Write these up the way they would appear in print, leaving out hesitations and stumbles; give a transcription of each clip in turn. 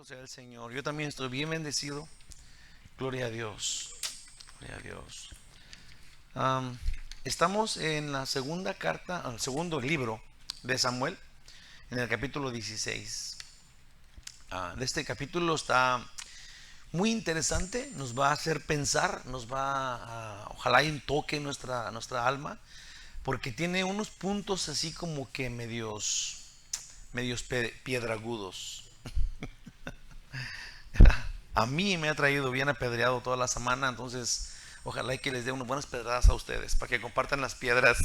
Bendito sea el Señor. Yo también estoy bien bendecido. Gloria a Dios. Gloria a Dios. Am, Estamos en la segunda carta, el segundo libro de Samuel, en el capítulo 16. De este capítulo está muy interesante. Nos va a hacer pensar, ojalá y toque nuestra alma, porque tiene unos puntos así como que medios piedragudos. A mí me ha traído bien apedreado toda la semana, entonces ojalá y que les dé unas buenas pedradas a ustedes para que compartan las piedras.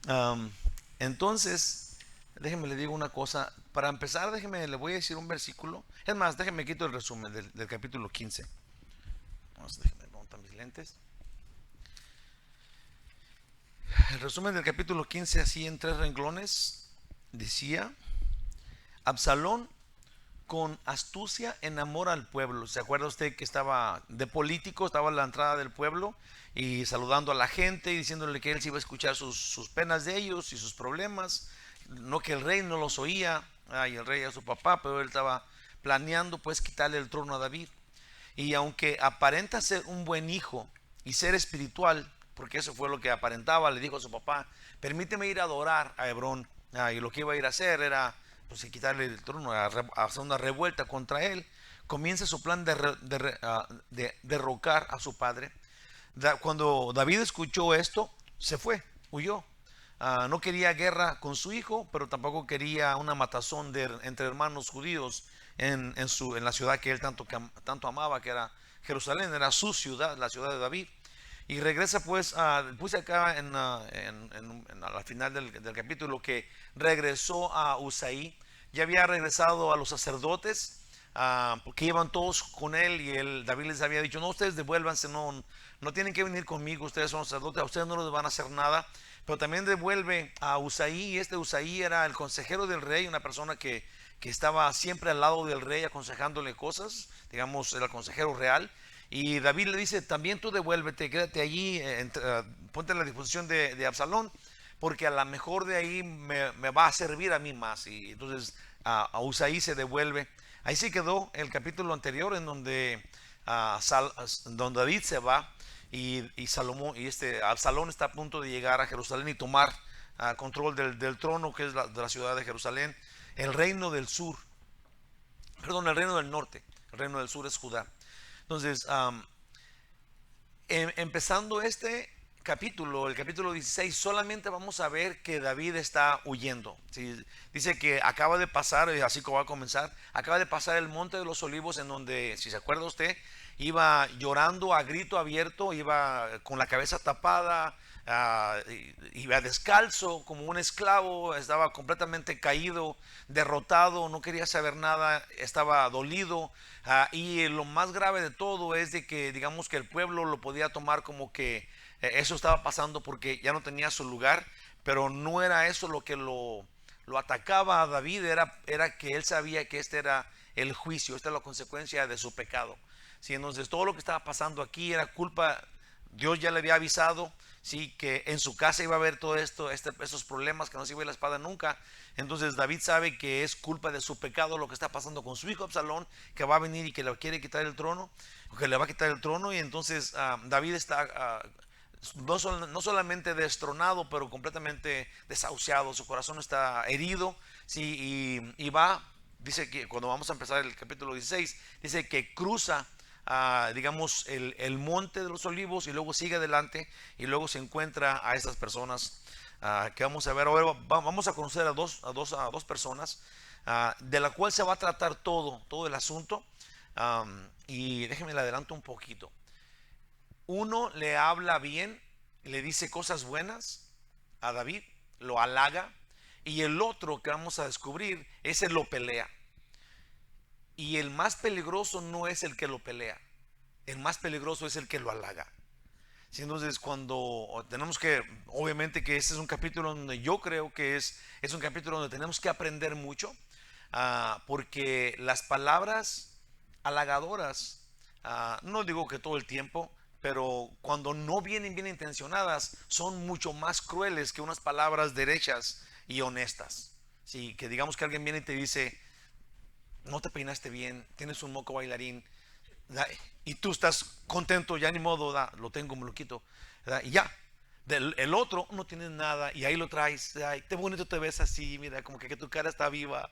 Am, entonces, déjenme le digo una cosa. Para empezar, le voy a decir un versículo. Es más, déjenme quito el resumen del capítulo 15. Déjenme montar mis lentes. El resumen del capítulo 15, así en 3 renglones, decía: Absalón con astucia enamora al pueblo. ¿Se acuerda usted que estaba de político, estaba en la entrada del pueblo y saludando a la gente y diciéndole que él sí iba a escuchar sus penas de ellos y sus problemas? No, que el rey no los oía, y el rey era su papá, pero él estaba planeando pues quitarle el trono a David. Y aunque aparenta ser un buen hijo y ser espiritual, porque eso fue lo que aparentaba, le dijo a su papá: permíteme ir a adorar a Hebrón. Y lo que iba a ir a hacer era pues quitarle el trono, a hacer una revuelta contra él. Comienza su plan de derrocar a su padre. Cuando David escuchó esto, se fue, huyó. No quería guerra con su hijo, pero tampoco quería una matazón entre hermanos judíos en la ciudad que él tanto amaba, que era Jerusalén. Era su ciudad, la ciudad de David. Y regresa pues, puse acá al final del capítulo, que regresó a Usaí. Ya había regresado a los sacerdotes, porque iban todos con él, y David les había dicho: no, ustedes devuélvanse, no tienen que venir conmigo, ustedes son sacerdotes, a ustedes no les van a hacer nada. Pero también devuelve a Usaí, y este Usaí era el consejero del rey, una persona que estaba siempre al lado del rey aconsejándole cosas, digamos, era el consejero real. Y David le dice: también tú devuélvete, quédate allí, ponte a la disposición de Absalón, porque a lo mejor de ahí me va a servir a mí más. Y entonces a Usaí se devuelve. Ahí se quedó el capítulo anterior, en donde David se va, y Salomón y Absalón está a punto de llegar a Jerusalén y tomar control del trono, que es de la ciudad de Jerusalén. El reino del sur, perdón, el reino del norte, el reino del sur es Judá. Entonces, empezando este capítulo, el capítulo 16, solamente vamos a ver que David está huyendo. ¿Sí? Dice que acaba de pasar, así como va a comenzar, acaba de pasar el monte de los olivos, en donde, si se acuerda usted, iba llorando a grito abierto, iba con la cabeza tapada, iba descalzo como un esclavo, estaba completamente caído, derrotado, no quería saber nada, estaba dolido. Y lo más grave de todo es de que, digamos, que el pueblo lo podía tomar como que eso estaba pasando porque ya no tenía su lugar, pero no era eso lo que lo atacaba a David. Era que él sabía que este era el juicio, esta es la consecuencia de su pecado. Sí, entonces todo lo que estaba pasando aquí era culpa. Dios ya le había avisado, sí, que en su casa iba a haber todo esto, esos problemas, que no se iba a ir la espada nunca. Entonces David sabe que es culpa de su pecado lo que está pasando con su hijo Absalón, que va a venir y que le quiere quitar el trono, que le va a quitar el trono. Y entonces David está no solamente destronado, pero completamente desahuciado. Su corazón está herido, sí, y va, dice que cuando vamos a empezar el capítulo 16, dice que cruza, digamos, el monte de los olivos, y luego sigue adelante, y luego se encuentra a estas personas que vamos a ver ahora. Vamos a conocer a dos personas, de la cual se va a tratar todo el asunto. Y déjenme le adelanto un poquito. Uno le habla bien, le dice cosas buenas a David, lo halaga, y el otro que vamos a descubrir, ese lo pelea. Y el más peligroso no es el que lo pelea, el más peligroso es el que lo halaga. Sí, entonces, cuando tenemos que, obviamente que este es un capítulo donde yo creo que es un capítulo donde tenemos que aprender mucho, porque las palabras halagadoras, no digo que todo el tiempo, pero cuando no vienen bien intencionadas, son mucho más crueles que unas palabras derechas y honestas. Sí, que digamos que alguien viene y te dice: no te peinaste bien, tienes un moco bailarín, ¿verdad? Y tú estás contento, ya ni modo, ¿verdad? Lo tengo, me lo quito, ¿verdad? Y ya. El otro no tiene nada y ahí lo traes, ay, qué bonito te ves así, mira, como que tu cara está viva.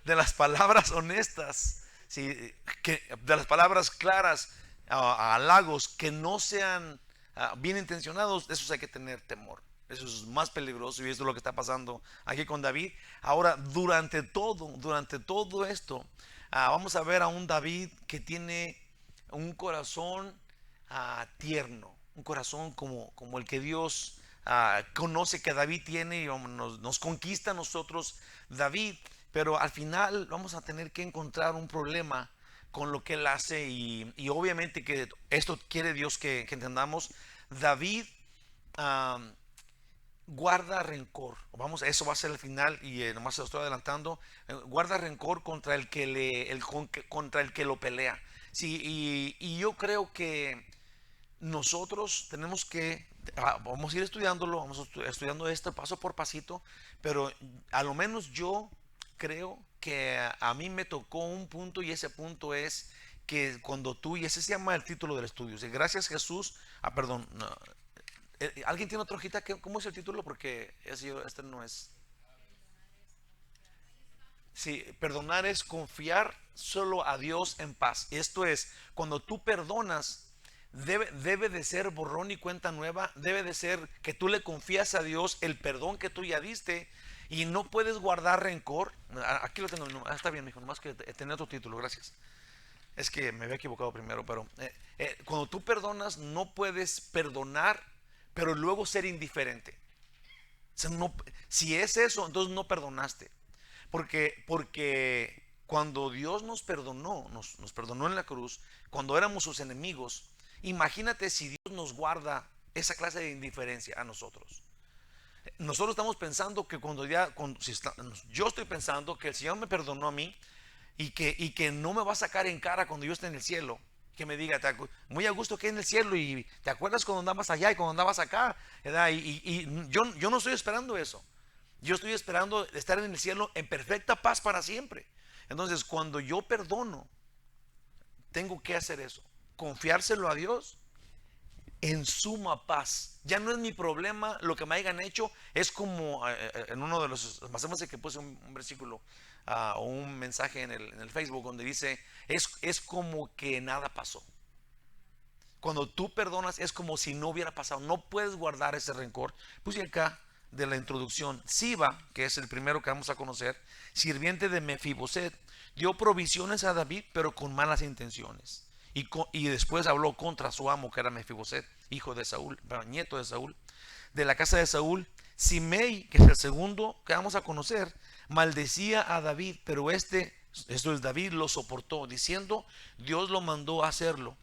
De las palabras honestas, ¿sí? De las palabras claras, a halagos que no sean bien intencionados, de esos hay que tener temor. Eso es más peligroso y esto es lo que está pasando aquí con David. Ahora, durante todo esto, vamos a ver a un David que tiene un corazón tierno, un corazón como el que Dios conoce que David tiene y nos conquista a nosotros David, pero al final vamos a tener que encontrar un problema con lo que él hace y obviamente que esto quiere Dios que entendamos. David ah, guarda rencor. Vamos, eso va a ser el final y nomás se lo estoy adelantando. Guarda rencor contra el que contra el que lo pelea. Sí, y yo creo que nosotros tenemos que, vamos a ir estudiándolo, vamos estudiando esto paso por pasito, pero a lo menos yo creo que a mí me tocó un punto y ese punto es que cuando tú, y ese se llama el título del estudio, si gracias Jesús, perdón, no, ¿alguien tiene otra hojita? ¿Cómo es el título? Porque este no es. Sí, perdonar es confiar solo a Dios en paz. Esto es, cuando tú perdonas, debe de ser borrón y cuenta nueva, debe de ser que tú le confías a Dios el perdón que tú ya diste y no puedes guardar rencor. Aquí lo tengo, está bien, mijo, nomás que tener otro título, gracias. Es que me había equivocado primero, pero cuando tú perdonas, no puedes perdonar, pero luego ser indiferente. O sea, si es eso, entonces no perdonaste. Porque cuando Dios nos perdonó, nos perdonó en la cruz, cuando éramos sus enemigos, imagínate si Dios nos guarda esa clase de indiferencia a nosotros. Nosotros estamos pensando que yo estoy pensando que el Señor me perdonó a mí y que no me va a sacar en cara cuando yo esté en el cielo. Que me diga, muy a gusto que en el cielo y te acuerdas cuando andabas allá y cuando andabas acá, ¿verdad? Y yo no estoy esperando eso. Yo estoy esperando estar en el cielo en perfecta paz para siempre. Entonces, cuando yo perdono, tengo que hacer eso. Confiárselo a Dios en suma paz. Ya no es mi problema lo que me hayan hecho. Es como en uno de los, hacemos que puse un versículo o un mensaje en el Facebook donde dice, es como que nada pasó. Cuando tú perdonas es como si no hubiera pasado. No puedes guardar ese rencor. Puse acá de la introducción, Siba, que es el primero que vamos a conocer, sirviente de Mefiboset, dio provisiones a David, pero con malas intenciones. Y después habló contra su amo, que era Mefiboset, hijo de Saúl, nieto de Saúl, de la casa de Saúl. Simei, que es el segundo que vamos a conocer, maldecía a David, pero esto es David, lo soportó, diciendo, Dios lo mandó a hacerlo.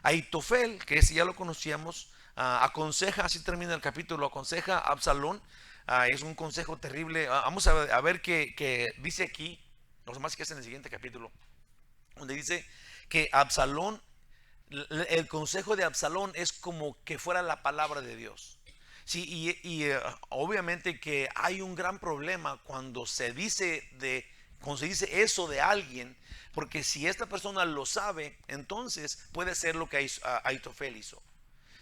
Aitofel, que ese ya lo conocíamos, aconseja, así termina el capítulo, aconseja a Absalón. Es un consejo terrible. Vamos a ver que dice aquí, los demás que es en el siguiente capítulo, donde dice que Absalón, el consejo de Absalón es como que fuera la palabra de Dios. Sí, obviamente que hay un gran problema cuando se dice eso de alguien, porque si esta persona lo sabe, entonces puede ser lo que Aitofel hizo.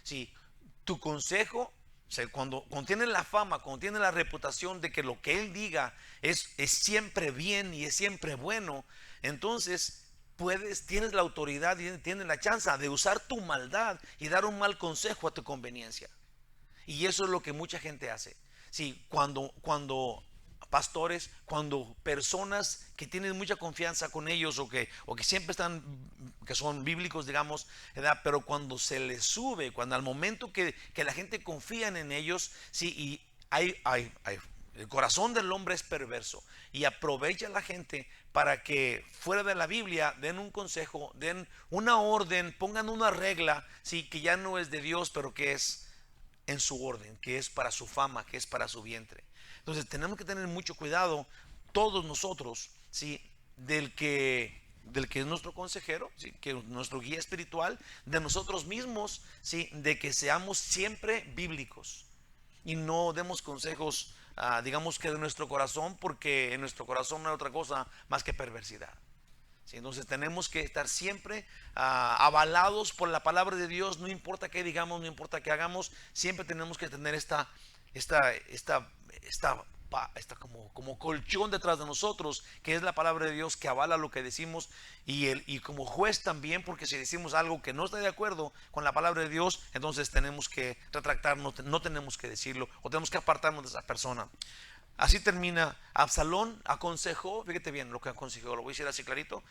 Si tu consejo, o sea, cuando tiene la fama, cuando tiene la reputación de que lo que él diga es siempre bien y es siempre bueno, entonces tienes la autoridad y tienes la chance de usar tu maldad y dar un mal consejo a tu conveniencia. Y eso es lo que mucha gente hace. Sí, cuando pastores, cuando personas que tienen mucha confianza con ellos o que siempre que son bíblicos, digamos, ¿verdad? Pero cuando se les sube, cuando al momento que la gente confía en ellos, sí, y el corazón del hombre es perverso y aprovecha a la gente para que fuera de la Biblia den un consejo, den una orden, pongan una regla, sí, que ya no es de Dios, pero que es en su orden, que es para su fama, que es para su vientre. Entonces tenemos que tener mucho cuidado todos nosotros, ¿sí? del que es nuestro consejero, ¿sí? Que es nuestro guía espiritual, de nosotros mismos, ¿sí? De que seamos siempre bíblicos y no demos consejos digamos que de nuestro corazón, porque en nuestro corazón no hay otra cosa más que perversidad. Sí, entonces tenemos que estar siempre avalados por la palabra de Dios, no importa qué digamos, no importa qué hagamos, siempre tenemos que tener esta, esta, como colchón detrás de nosotros, que es la palabra de Dios que avala lo que decimos, y como juez también, porque si decimos algo que no está de acuerdo con la palabra de Dios, entonces tenemos que retractarnos, no tenemos que decirlo, o tenemos que apartarnos de esa persona. Así termina. Absalón aconsejó, fíjate bien lo que aconsejó, lo voy a decir así clarito.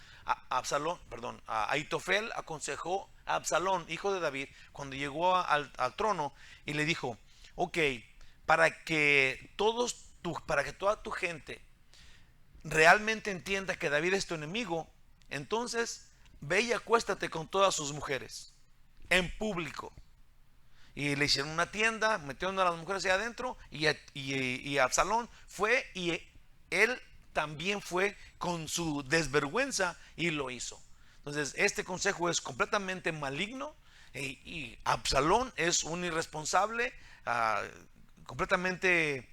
Ahitofel aconsejó a Absalón, hijo de David, cuando llegó al trono, y le dijo: ok, para que toda tu gente realmente entienda que David es tu enemigo, entonces ve y acuéstate con todas sus mujeres en público. Y le hicieron una tienda, metieron a las mujeres allá adentro, y Absalón fue, y él también fue con su desvergüenza y lo hizo. Entonces este consejo es completamente maligno, y Absalón es un irresponsable, completamente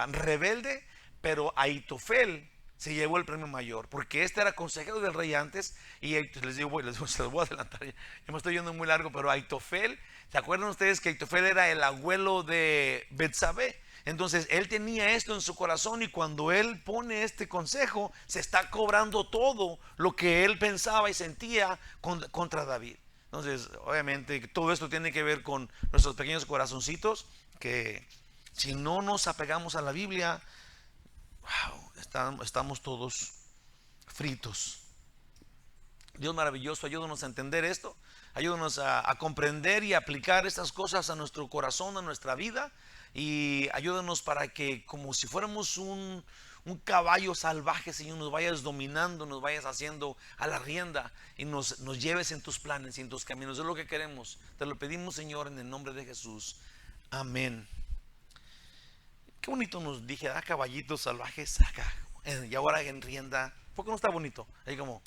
rebelde, pero Ahitofel se llevó el premio mayor, porque este era consejero del rey antes. Y les digo, se los voy a adelantar, ya me estoy yendo muy largo, pero Ahitofel, ¿se acuerdan ustedes que Ahitofel era el abuelo de Betsabé? Entonces él tenía esto en su corazón, y cuando él pone este consejo, se está cobrando todo lo que él pensaba y sentía contra David. Entonces, obviamente, todo esto tiene que ver con nuestros pequeños corazoncitos, que si no nos apegamos a la Biblia, wow, estamos todos fritos. Dios maravilloso, ayúdanos a entender esto, ayúdanos a comprender y aplicar estas cosas a nuestro corazón, a nuestra vida, y ayúdanos para que, como si fuéramos un caballo salvaje, Señor, nos vayas dominando, nos vayas haciendo a la rienda, y nos lleves en tus planes y en tus caminos. Es lo que queremos. Te lo pedimos, Señor, en el nombre de Jesús. Amén. Qué bonito nos dije, caballitos salvajes acá, y ahora en rienda. ¿Por qué no está bonito? Ahí como...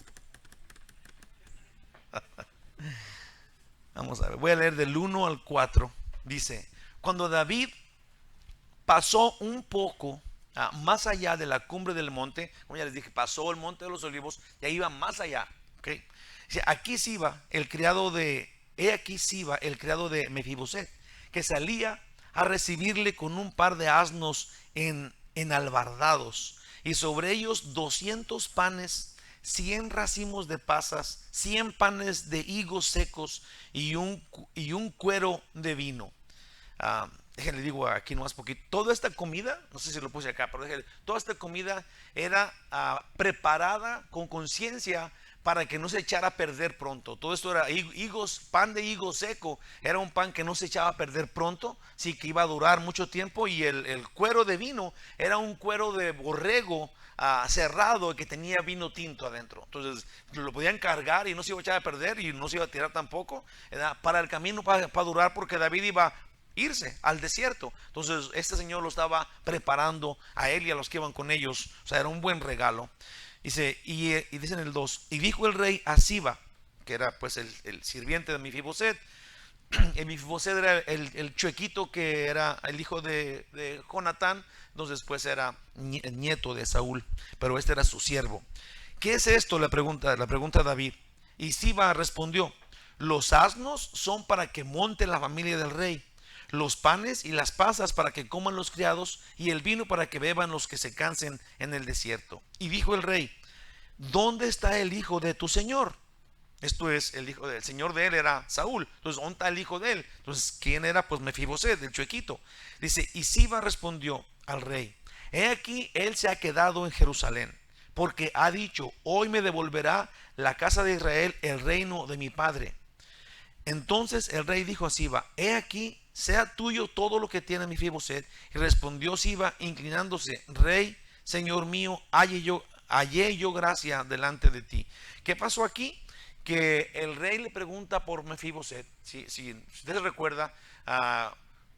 Vamos a ver, voy a leer del 1 al 4. Dice: cuando David pasó un poco más allá de la cumbre del monte, como ya les dije, pasó el monte de los olivos, y ahí iba más allá. ¿Okay? Dice: he aquí Siba, el criado de Mefiboset, que salía a recibirle con un par de asnos enalbardados, y sobre ellos 200 panes, 100 racimos de pasas, 100 panes de higos secos, y un cuero de vino. Déjenle digo aquí nomás poquito. Toda esta comida, no sé si lo puse acá, pero déjenle, toda esta comida era preparada con conciencia para que no se echara a perder pronto. Todo esto era pan de higo seco, era un pan que no se echaba a perder pronto, sí, que iba a durar mucho tiempo. Y el cuero de vino era un cuero de borrego cerrado, que tenía vino tinto adentro. Entonces lo podían cargar y no se iba a echar a perder, y no se iba a tirar tampoco. Era para el camino, para durar, porque David iba a irse al desierto. Entonces este señor lo estaba preparando a él y a los que iban con ellos. O sea, era un buen regalo. Dice, y dice en el 2: y dijo el rey a Siba, que era pues el sirviente de Mefiboset. El Mefiboset era el chuequito, que era el hijo de Jonatán. Entonces pues era el nieto de Saúl, pero este era su siervo. ¿Qué es esto?, le pregunta David. Y Siba respondió: los asnos son para que monte la familia del rey, los panes y las pasas para que coman los criados, y el vino para que beban los que se cansen en el desierto. Y dijo el rey: ¿dónde está el hijo de tu señor? Esto es, el hijo del señor de él era Saúl. Entonces, ¿dónde está el hijo de él? Entonces, ¿quién era? Pues Mefiboset, el chuequito. Dice: y Siba respondió al rey: he aquí, él se ha quedado en Jerusalén, porque ha dicho: hoy me devolverá la casa de Israel el reino de mi padre. Entonces el rey dijo a Siba: he aquí, sea tuyo todo lo que tiene Mefiboset. Y respondió Siba, inclinándose: rey, señor mío, hallé yo gracia delante de ti. ¿Qué pasó aquí? Que el rey le pregunta por Mefiboset. Si usted se recuerda,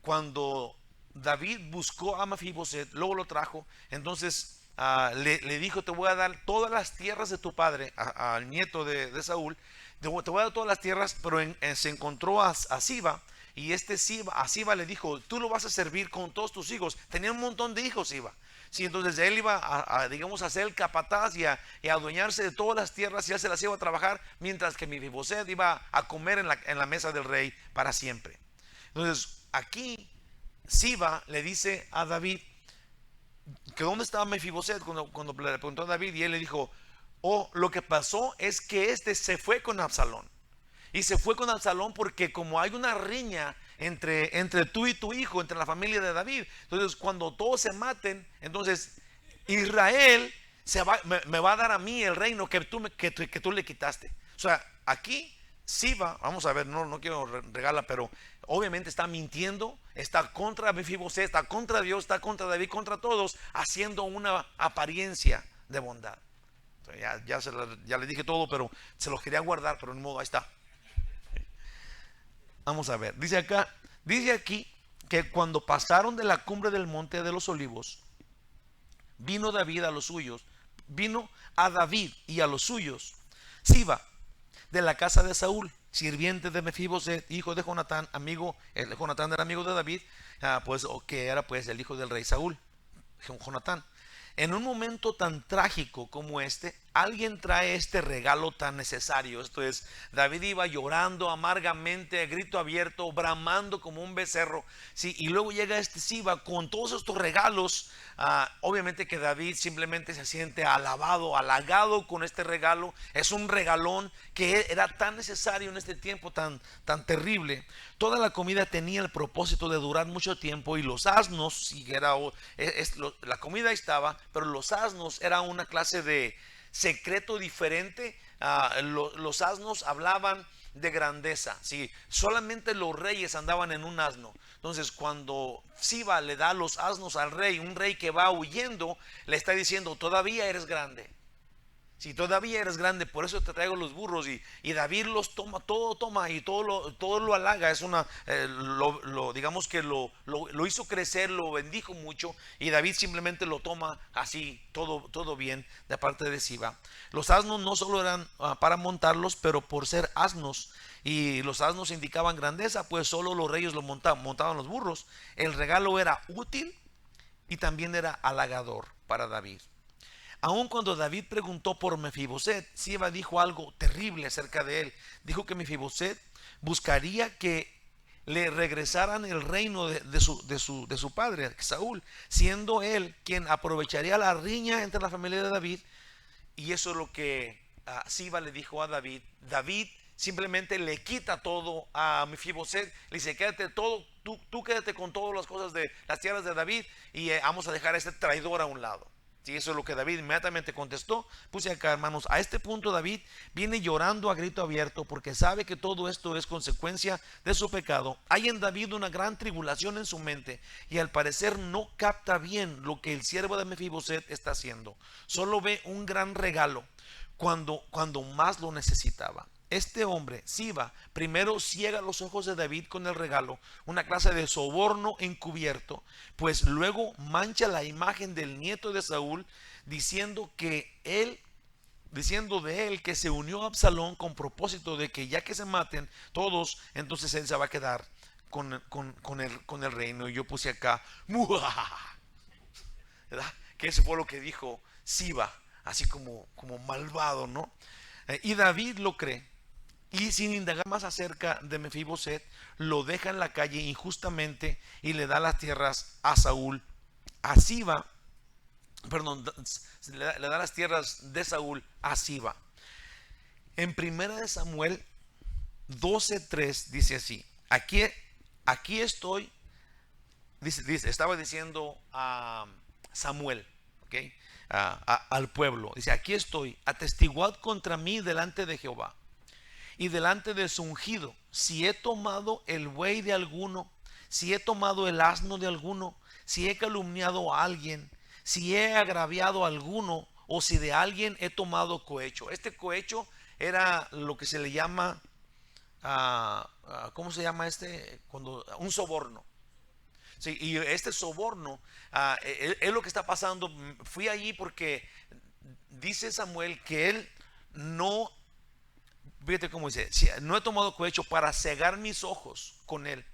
cuando David buscó a Mefiboset, luego lo trajo. Entonces le dijo: te voy a dar todas las tierras de tu padre, al nieto de Saúl. Te voy a dar todas las tierras. Pero se encontró a Siba, y a Siba le dijo, tú lo vas a servir con todos tus hijos. Tenía un montón de hijos Siba. Sí, entonces él iba digamos, a ser el capataz y a adueñarse de todas las tierras, y él se las iba a trabajar, mientras que Mefiboset iba a comer en la mesa del rey para siempre. Entonces aquí Siba le dice a David que dónde estaba Mefiboset cuando le preguntó a David, y él le dijo, oh, lo que pasó es que este se fue con Absalón. Y se fue con Absalón porque como hay una riña entre tú y tu hijo, entre la familia de David, entonces cuando todos se maten, entonces Israel me va a dar a mí el reino que tú le quitaste. O sea, aquí Siba, vamos a ver, no quiero regalar, pero obviamente está mintiendo, está contra Mefiboset, está contra Dios, está contra David, contra todos, haciendo una apariencia de bondad. O sea, ya le dije todo, pero se los quería guardar, pero ni modo, ahí está. Vamos a ver, dice aquí que cuando pasaron de la cumbre del monte de los olivos, vino David a los suyos, vino a David y a los suyos, Siba, de la casa de Saúl, sirviente de Mefiboset, hijo de Jonatán, Jonatán era amigo de David, pues, que era pues el hijo del rey Saúl, Jonatán. En un momento tan trágico como este, alguien trae este regalo tan necesario. Esto es, David iba llorando amargamente, a grito abierto, bramando como un becerro, ¿sí? Y luego llega este Siba con todos estos regalos. Obviamente que David simplemente se siente alabado, halagado con este regalo. Es un regalón que era tan necesario en este tiempo tan terrible. Toda la comida tenía el propósito de durar mucho tiempo, y los asnos, si era, la comida estaba, pero los asnos era una clase de secreto diferente. Los asnos hablaban de grandeza, ¿sí? Solamente los reyes andaban en un asno. Entonces cuando Siba le da los asnos al rey, un rey que va huyendo, le está diciendo, todavía eres grande. Si todavía eres grande, por eso te traigo los burros. Y David los toma y todo lo halaga. Es digamos que lo hizo crecer, lo bendijo mucho. Y David simplemente lo toma así, todo bien, de parte de Siba. Los asnos no solo eran para montarlos, pero por ser asnos, y los asnos indicaban grandeza, pues solo los reyes montaban los burros. El regalo era útil y también era halagador para David. Aun cuando David preguntó por Mefiboset, Siba dijo algo terrible acerca de él. Dijo que Mefiboset buscaría que le regresaran el reino de su padre, Saúl, siendo él quien aprovecharía la riña entre la familia de David. Y eso es lo que Siba le dijo a David. David simplemente le quita todo a Mefiboset, le dice, quédate todo, tú quédate con todas las cosas de las tierras de David, y vamos a dejar a este traidor a un lado. Sí, eso es lo que David inmediatamente contestó. Puse acá, hermanos, a este punto David viene llorando a grito abierto porque sabe que todo esto es consecuencia de su pecado. Hay en David una gran tribulación en su mente, y al parecer no capta bien lo que el siervo de Mefiboset está haciendo. Solo ve un gran regalo cuando más lo necesitaba. Este hombre, Siba, primero ciega los ojos de David con el regalo, una clase de soborno encubierto, pues luego mancha la imagen del nieto de Saúl, diciendo de él que se unió a Absalón con propósito de que ya que se maten todos, entonces él se va a quedar con el reino. Y yo puse acá, ¿verdad? Que eso fue lo que dijo Siba, así como malvado, ¿no? Y David lo cree. Y sin indagar más acerca de Mefiboset, lo deja en la calle injustamente y le da las tierras a Saúl. A Siba, perdón, le da las tierras de Saúl a Siba. En 1 Samuel 12:3 dice así: aquí estoy, estaba diciendo a Samuel, ¿okay? Al pueblo, dice, aquí estoy, atestiguad contra mí delante de Jehová y delante de su ungido, si he tomado el buey de alguno, si he tomado el asno de alguno, si he calumniado a alguien, si he agraviado a alguno, o si de alguien he tomado cohecho. Este cohecho era lo que se le llama, ¿cómo se llama un soborno. Sí, y este soborno es lo que está pasando. Fui allí porque dice Samuel que él fíjate cómo dice, no he tomado cohecho para cegar mis ojos con él.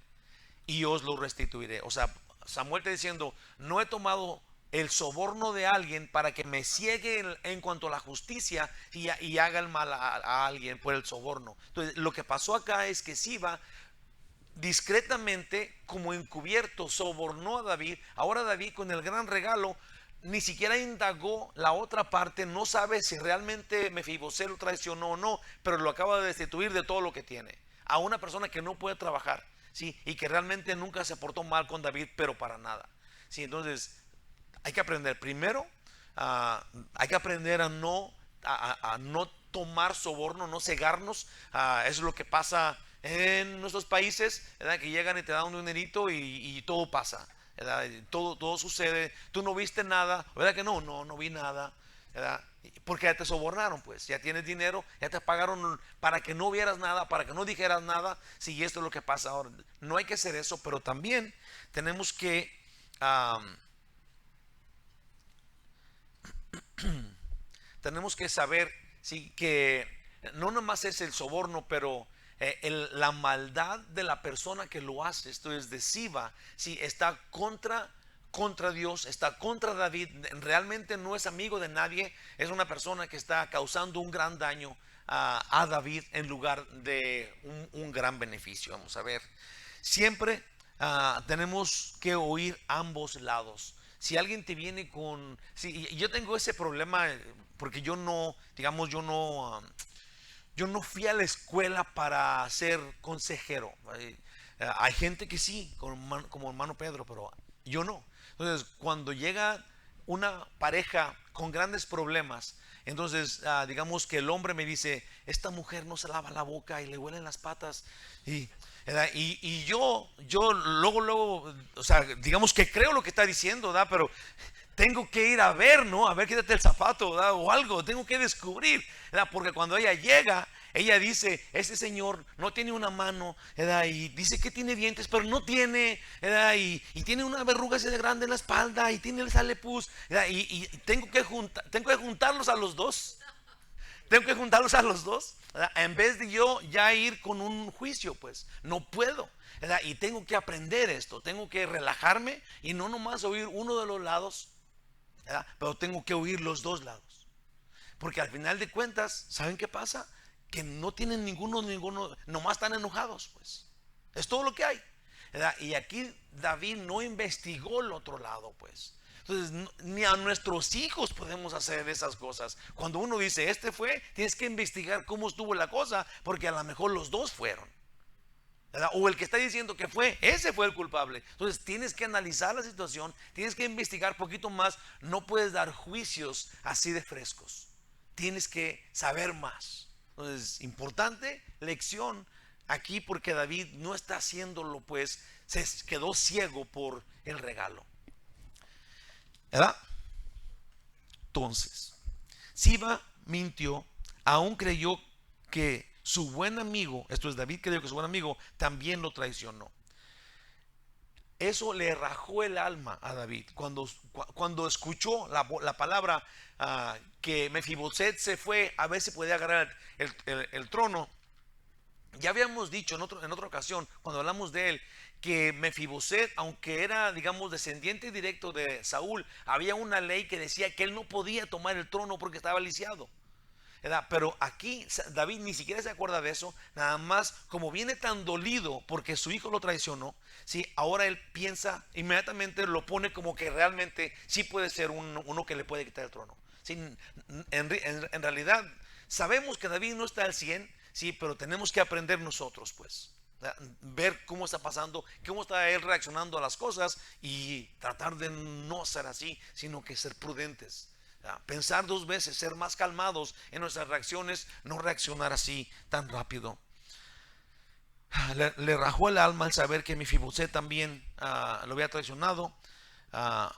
y os lo restituiré. O sea, Samuel está diciendo, no he tomado el soborno de alguien para que me ciegue en cuanto a la justicia y haga el mal a alguien por el soborno. Entonces, lo que pasó acá es que Siba discretamente, como encubierto, sobornó a David. Ahora David, con el gran regalo, ni siquiera indagó la otra parte, no sabe si realmente Mefiboset lo traicionó o no, pero lo acaba de destituir de todo lo que tiene. A una persona que no puede trabajar, ¿sí? Y que realmente nunca se portó mal con David, pero para nada. ¿Sí? Entonces, hay que aprender. Primero, hay que aprender a no tomar soborno, no cegarnos. Eso es lo que pasa en nuestros países, ¿verdad? Que llegan y te dan un dinerito y todo pasa, ¿verdad? Todo sucede. Tú no viste nada, ¿verdad que no? No vi nada, ¿verdad? Porque ya te sobornaron, pues ya tienes dinero, ya te pagaron para que no vieras nada, para que no dijeras nada. Si esto es lo que pasa ahora, no hay que hacer eso, pero también tenemos que saber, sí, que no nomás es el soborno, pero la maldad de la persona que lo hace, esto es de Siba, sí, está contra Dios, está contra David, realmente no es amigo de nadie, es una persona que está causando un gran daño a David en lugar de un gran beneficio. Vamos a ver, siempre tenemos que oír ambos lados. Si alguien te viene con, si yo tengo ese problema, porque yo no, digamos, yo no fui a la escuela para ser consejero. Hay gente que sí, como hermano Pedro, pero yo no. Entonces, cuando llega una pareja con grandes problemas, entonces digamos que el hombre me dice, esta mujer no se lava la boca y le huelen las patas. Y, y yo luego, o sea, digamos que creo lo que está diciendo, ¿verdad? Pero tengo que ir a ver, ¿no? A ver, quítate el zapato, ¿verdad? O algo, tengo que descubrir, ¿verdad? Porque cuando ella llega, ella dice, este señor no tiene una mano, ¿verdad? Y dice que tiene dientes, pero no tiene, ¿verdad? Y tiene una verruga así de grande en la espalda y tiene el salepus, ¿verdad? Y tengo que juntarlos a los dos. Tengo que juntarlos a los dos, ¿verdad? En vez de yo ya ir con un juicio, pues no puedo, ¿verdad? Y tengo que aprender esto, tengo que relajarme y no nomás oír uno de los lados, ¿verdad? Pero tengo que oír los dos lados. Porque al final de cuentas, ¿saben qué pasa? Que no tienen ninguno, nomás están enojados, pues. Es todo lo que hay, ¿verdad? Y aquí David no investigó el otro lado, pues. Entonces, ni a nuestros hijos podemos hacer esas cosas. Cuando uno dice, este fue, tienes que investigar cómo estuvo la cosa, porque a lo mejor los dos fueron, ¿verdad? O el que está diciendo que fue, ese fue el culpable. Entonces tienes que analizar la situación, tienes que investigar poquito más. No puedes dar juicios así de frescos. Tienes que saber más. Entonces, importante lección aquí, porque David no está haciéndolo, pues se quedó ciego por el regalo, ¿verdad? Entonces, Siba mintió, aún creyó que su buen amigo, esto es David, creyó que su buen amigo también lo traicionó. Eso le rajó el alma a David cuando escuchó la palabra que Mefiboset se fue a ver si podía agarrar el trono. Ya habíamos dicho en otra ocasión, cuando hablamos de él, que Mefiboset, aunque era, digamos, descendiente directo de Saúl, había una ley que decía que él no podía tomar el trono porque estaba lisiado, ¿verdad? Pero aquí David ni siquiera se acuerda de eso, nada más como viene tan dolido porque su hijo lo traicionó, ¿sí? Ahora él piensa, inmediatamente lo pone como que realmente sí puede ser uno que le puede quitar el trono. ¿Sí? En realidad sabemos que David no está al 100, sí, pero tenemos que aprender nosotros, pues, ver cómo está pasando, cómo está él reaccionando a las cosas y tratar de no ser así, sino que ser prudentes. Pensar dos veces, ser más calmados en nuestras reacciones, no reaccionar así tan rápido. Le rajó el alma al saber que Mefiboset también lo había traicionado. Ah,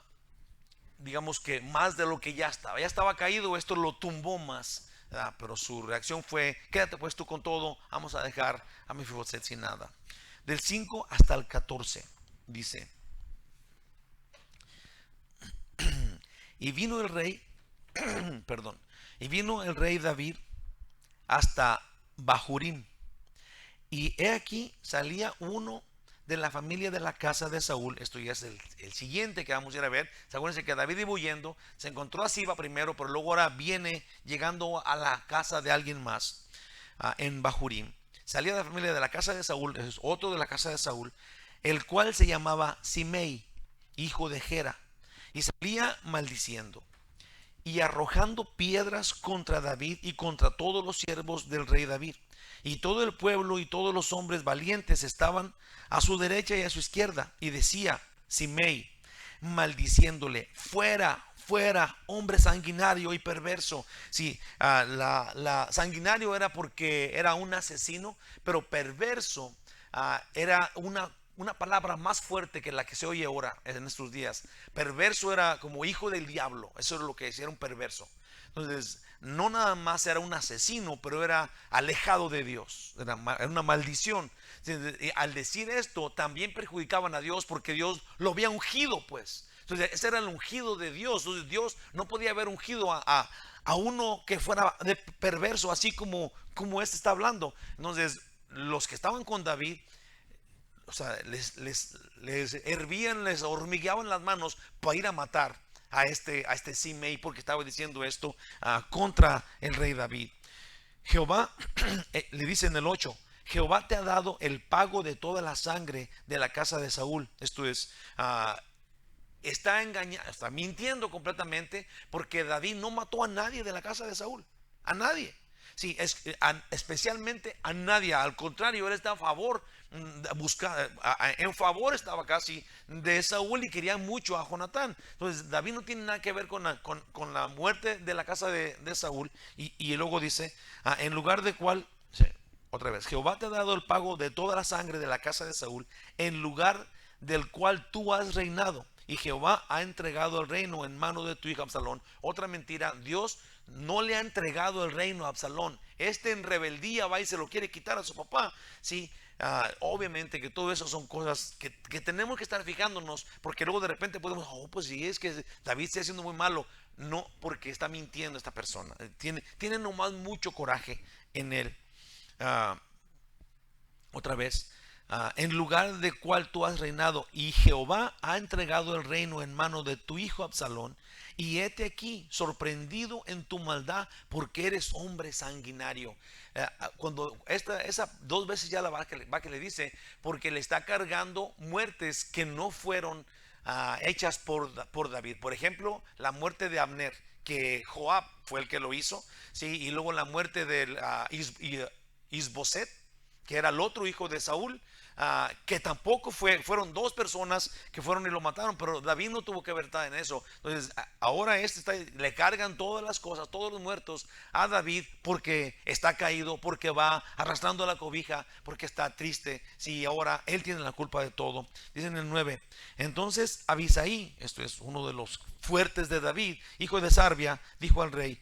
digamos que más de lo que ya estaba caído, esto lo tumbó más, ¿verdad? Pero su reacción fue, quédate pues tú con todo, vamos a dejar a Mefiboset sin nada. Del 5 hasta el 14 dice, y vino el rey, perdón, y vino el rey David hasta Bahurim, y he aquí salía uno de la familia de la casa de Saúl, esto ya es el siguiente que vamos a ir a ver. Acuérdense que David iba huyendo, se encontró a Siba primero, pero luego ahora viene llegando a la casa de alguien más, en Bahurim. Salía de la familia de la casa de Saúl, es otro de la casa de Saúl, el cual se llamaba Simei, hijo de Gera, y salía maldiciendo y arrojando piedras contra David y contra todos los siervos del rey David. Y todo el pueblo y todos los hombres valientes estaban a su derecha y a su izquierda. Y decía Simei, maldiciéndole: fuera, fuera, hombre sanguinario y perverso. Sí, la sanguinario era porque era un asesino, pero perverso era una palabra más fuerte que la que se oye ahora en estos días. Perverso era como hijo del diablo, eso era lo que decía, era un perverso. Entonces, no nada más era un asesino, pero era alejado de Dios, era una maldición. Y al decir esto, también perjudicaban a Dios porque Dios lo había ungido, pues. Entonces, ese era el ungido de Dios. Entonces, Dios no podía haber ungido a uno que fuera de perverso, así como este está hablando. Entonces, los que estaban con David, o sea, les hervían, les hormigueaban las manos para ir a matar a este Simei, porque estaba diciendo esto contra el rey David. Jehová le dice en el 8: Jehová te ha dado el pago de toda la sangre de la casa de Saúl. Esto es, está engañando, está mintiendo completamente, porque David no mató a nadie de la casa de Saúl, a nadie. Sí, especialmente a nadie. Al contrario, él está a favor, en favor estaba casi de Saúl, y quería mucho a Jonatán. Entonces David no tiene nada que ver con la muerte de la casa de Saúl. Y luego dice, en lugar de cual, sí, otra vez, Jehová te ha dado el pago de toda la sangre de la casa de Saúl, en lugar del cual tú has reinado. Y Jehová ha entregado el reino en mano de tu hijo Absalón. Otra mentira: Dios no le ha entregado el reino a Absalón. En rebeldía va y se lo quiere quitar a su papá. Sí, obviamente que todo eso son cosas que tenemos que estar fijándonos, porque luego de repente podemos, pues si es que David está haciendo muy malo. No, porque está mintiendo esta persona. Tiene nomás mucho coraje en él. Otra vez, en lugar de cual tú has reinado, y Jehová ha entregado el reino en mano de tu hijo Absalón, y hete aquí sorprendido en tu maldad, porque eres hombre sanguinario. Cuando esa dos veces ya va que le dice, porque le está cargando muertes que no fueron hechas por David. Por ejemplo, la muerte de Abner, que Joab fue el que lo hizo, ¿sí? Y luego la muerte de Isboset, que era el otro hijo de Saúl, que tampoco fueron dos personas que fueron y lo mataron, pero David no tuvo que ver nada en eso. Entonces, ahora le cargan todas las cosas, todos los muertos a David, porque está caído, porque va arrastrando la cobija, porque está triste. Sí, ahora él tiene la culpa de todo. Dice en el 9: entonces Abisaí, esto es uno de los fuertes de David, hijo de Sarbia, dijo al rey: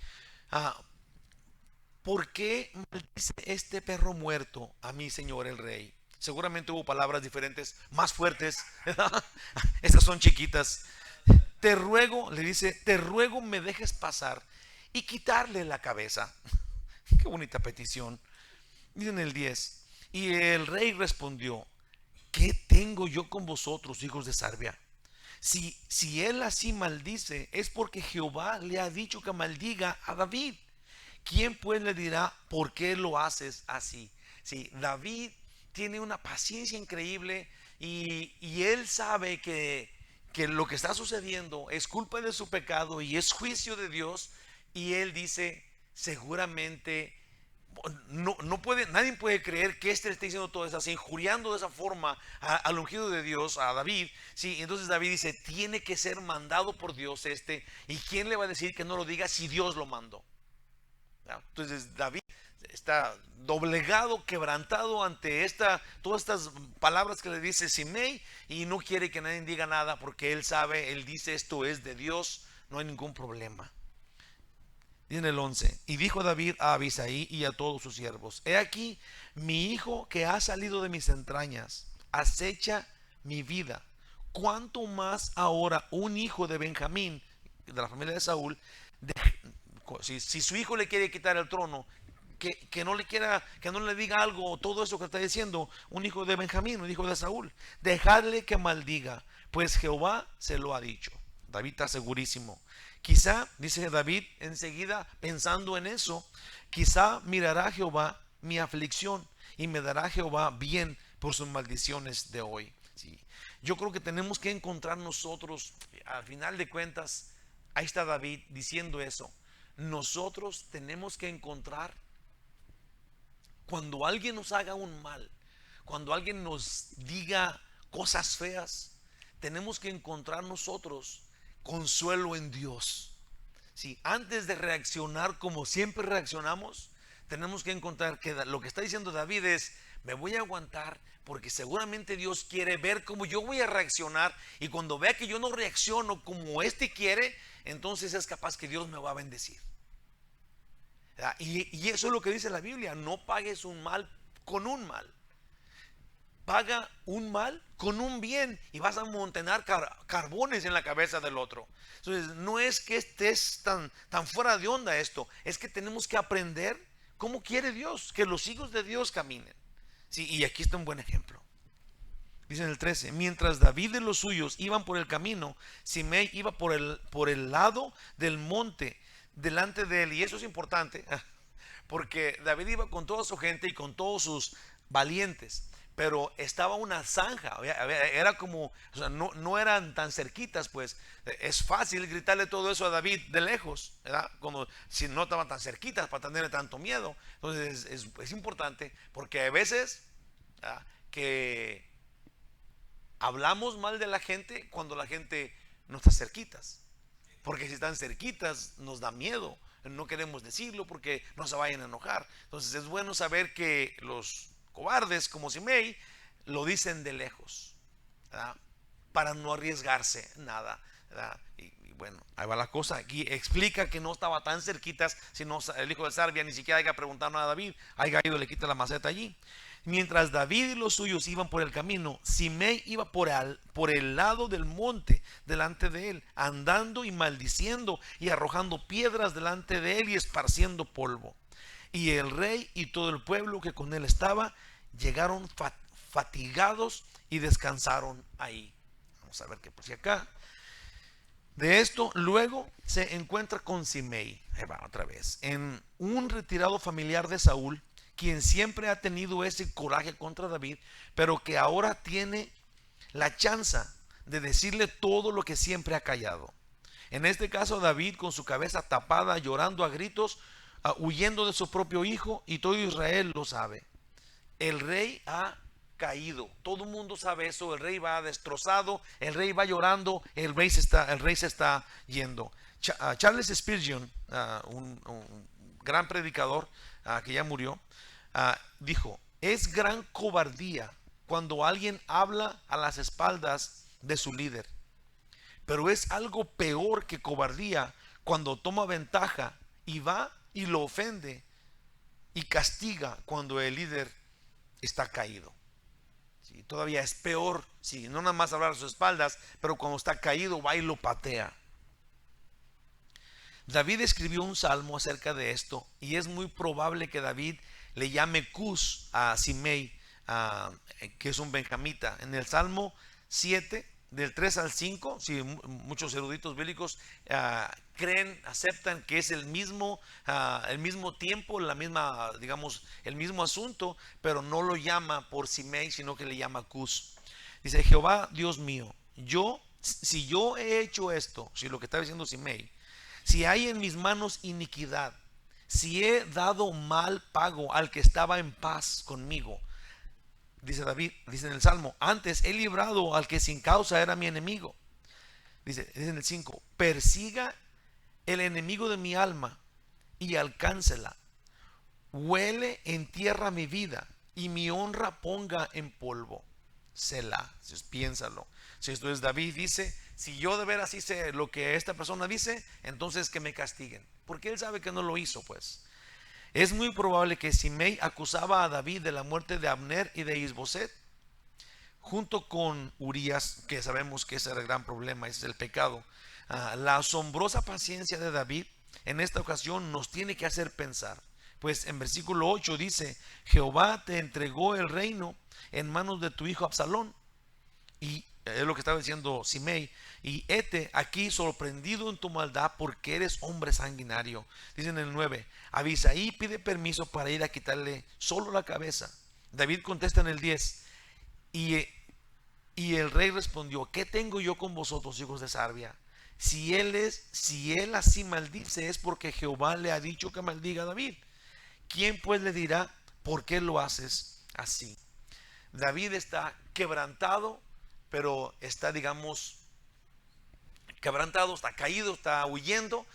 ¿por qué maldice este perro muerto a mi señor el rey? Seguramente hubo palabras diferentes, más fuertes. Estas son chiquitas. Te ruego, le dice, te ruego me dejes pasar y quitarle la cabeza. Qué bonita petición. Dice en el 10: y el rey respondió: ¿qué tengo yo con vosotros, hijos de Sarbia? Si él así maldice, es porque Jehová le ha dicho que maldiga a David. ¿Quién pues le dirá por qué lo haces así? Sí, David tiene una paciencia increíble, y él sabe que lo que está sucediendo es culpa de su pecado y es juicio de Dios. Y él dice, seguramente no puede, nadie puede creer que le esté diciendo todo eso, así, injuriando de esa forma al ungido de Dios, a David. Sí, entonces David dice, tiene que ser mandado por Dios y ¿quién le va a decir que no lo diga si Dios lo mandó? Entonces David está doblegado, quebrantado ante todas estas palabras que le dice Simei, y no quiere que nadie diga nada, porque él sabe, él dice, esto es de Dios, no hay ningún problema. Y en el 11: y dijo David a Abisaí y a todos sus siervos: he aquí, mi hijo que ha salido de mis entrañas acecha mi vida. ¿Cuánto más ahora un hijo de Benjamín, de la familia de Saúl, si su hijo le quiere quitar el trono, que no le quiera, que no le diga algo, todo eso que está diciendo un hijo de Benjamín, un hijo de Saúl. Dejadle que maldiga, pues Jehová se lo ha dicho. David está segurísimo. Quizá, dice David enseguida pensando en eso, quizá mirará Jehová mi aflicción y me dará Jehová bien por sus maldiciones de hoy. Sí. Yo creo que tenemos que encontrar nosotros, al final de cuentas, ahí está David diciendo eso. Nosotros tenemos que encontrar, cuando alguien nos haga un mal, cuando alguien nos diga cosas feas, tenemos que encontrar nosotros consuelo en Dios. Sí, antes de reaccionar como siempre reaccionamos, tenemos que encontrar que lo que está diciendo David es: me voy a aguantar porque seguramente Dios quiere ver cómo yo voy a reaccionar, y cuando vea que yo no reacciono como este quiere, entonces es capaz que Dios me va a bendecir. Y eso es lo que dice la Biblia: no pagues un mal con un mal. Paga un mal con un bien y vas a amontonar carbones en la cabeza del otro. Entonces, no es que estés tan fuera de onda esto, es que tenemos que aprender cómo quiere Dios, que los hijos de Dios caminen. Sí, y aquí está un buen ejemplo. Dice en el 13: mientras David y los suyos iban por el camino, Simei iba por el lado del monte delante de él. Y eso es importante, porque David iba con toda su gente y con todos sus valientes, pero estaba una zanja, era como, o sea, no eran tan cerquitas, pues es fácil gritarle todo eso a David de lejos, ¿verdad? Como si no estaban tan cerquitas para tenerle tanto miedo. Entonces es importante, porque a veces que hablamos mal de la gente cuando la gente no está cerquitas, porque si están cerquitas nos da miedo, no queremos decirlo porque no se vayan a enojar. Entonces es bueno saber que los cobardes como Simei lo dicen de lejos, ¿verdad? Para no arriesgarse nada, ¿verdad? Y bueno, ahí va la cosa. Aquí explica que no estaba tan cerquitas, sino el hijo de Sarbia ni siquiera haya preguntado a David, haya ido, le quita la maceta allí. Mientras David y los suyos iban por el camino, Simei iba por el lado del monte delante de él, andando y maldiciendo y arrojando piedras delante de él y esparciendo polvo. Y el rey y todo el pueblo que con él estaba llegaron fatigados y descansaron ahí. Vamos a ver qué pasa acá. De esto luego se encuentra con Simei, ahí va otra vez, en un retirado familiar de Saúl, quien siempre ha tenido ese coraje contra David, pero que ahora tiene la chance de decirle todo lo que siempre ha callado. En este caso, David, con su cabeza tapada, llorando a gritos, huyendo de su propio hijo, y todo Israel lo sabe. El rey ha caído, todo el mundo sabe eso. El rey va destrozado, el rey va llorando, el rey se está yendo. Charles Spurgeon, un gran predicador que ya murió, dijo: es gran cobardía cuando alguien habla a las espaldas de su líder, pero es algo peor que cobardía cuando toma ventaja y va y lo ofende y castiga cuando el líder está caído. Sí, todavía es peor, sí, no nada más hablar a sus espaldas, pero cuando está caído va y lo patea. David escribió un salmo acerca de esto, y es muy probable que David le llame Cus a Simei, que es un benjamita. En el Salmo 7, del 3 al 5, sí, muchos eruditos bíblicos aceptan que es el mismo tiempo, la misma, digamos, el mismo asunto, pero no lo llama por Simei, sino que le llama Cus. Dice: Jehová Dios mío, si yo he hecho esto, si lo que está diciendo Simei, si hay en mis manos iniquidad, si he dado mal pago al que estaba en paz conmigo, dice David, dice en el Salmo, antes he librado al que sin causa era mi enemigo. Dice en el 5: persiga el enemigo de mi alma y alcáncela, huele en tierra mi vida y mi honra ponga en polvo. Selah. Piénsalo. Si esto es David, dice: si yo de veras hice lo que esta persona dice, entonces que me castiguen, porque él sabe que no lo hizo. Pues es muy probable que Simei acusaba a David de la muerte de Abner y de Isboset, junto con Urías, que sabemos que ese era el gran problema, ese es el pecado. La asombrosa paciencia de David en esta ocasión nos tiene que hacer pensar, Pues en versículo 8 dice: Jehová te entregó el reino en manos de tu hijo Absalón. Y es lo que estaba diciendo Simei. Y hete aquí sorprendido en tu maldad, porque eres hombre sanguinario. Dice en el 9: Abisaí pide permiso para ir a quitarle solo la cabeza. David contesta en el 10: y, y el rey respondió: ¿qué tengo yo con vosotros, hijos de Sarbia? Si él así maldice, es porque Jehová le ha dicho que maldiga a David. ¿Quién pues le dirá por qué lo haces así? David está quebrantado, pero está, digamos, quebrantado, está caído, está huyendo,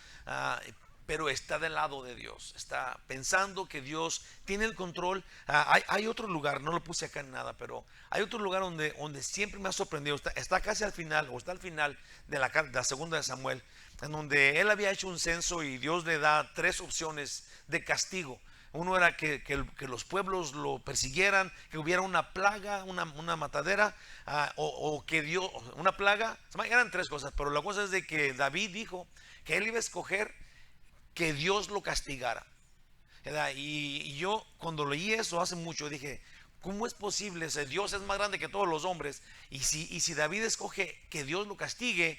pero está del lado de Dios. Está pensando que Dios tiene el control. Hay otro lugar, no lo puse acá en nada, pero hay otro lugar donde siempre me ha sorprendido. Está casi al final, o está al final de la segunda de Samuel, en donde él había hecho un censo y Dios le da tres opciones de castigo. Uno era que los pueblos lo persiguieran, que hubiera una plaga, una matadera, o que Dios, una plaga. Eran tres cosas, pero la cosa es de que David dijo que él iba a escoger que Dios lo castigara. Y yo cuando leí eso hace mucho dije: ¿cómo es posible? Ese Dios es más grande que todos los hombres. Y si David escoge que Dios lo castigue,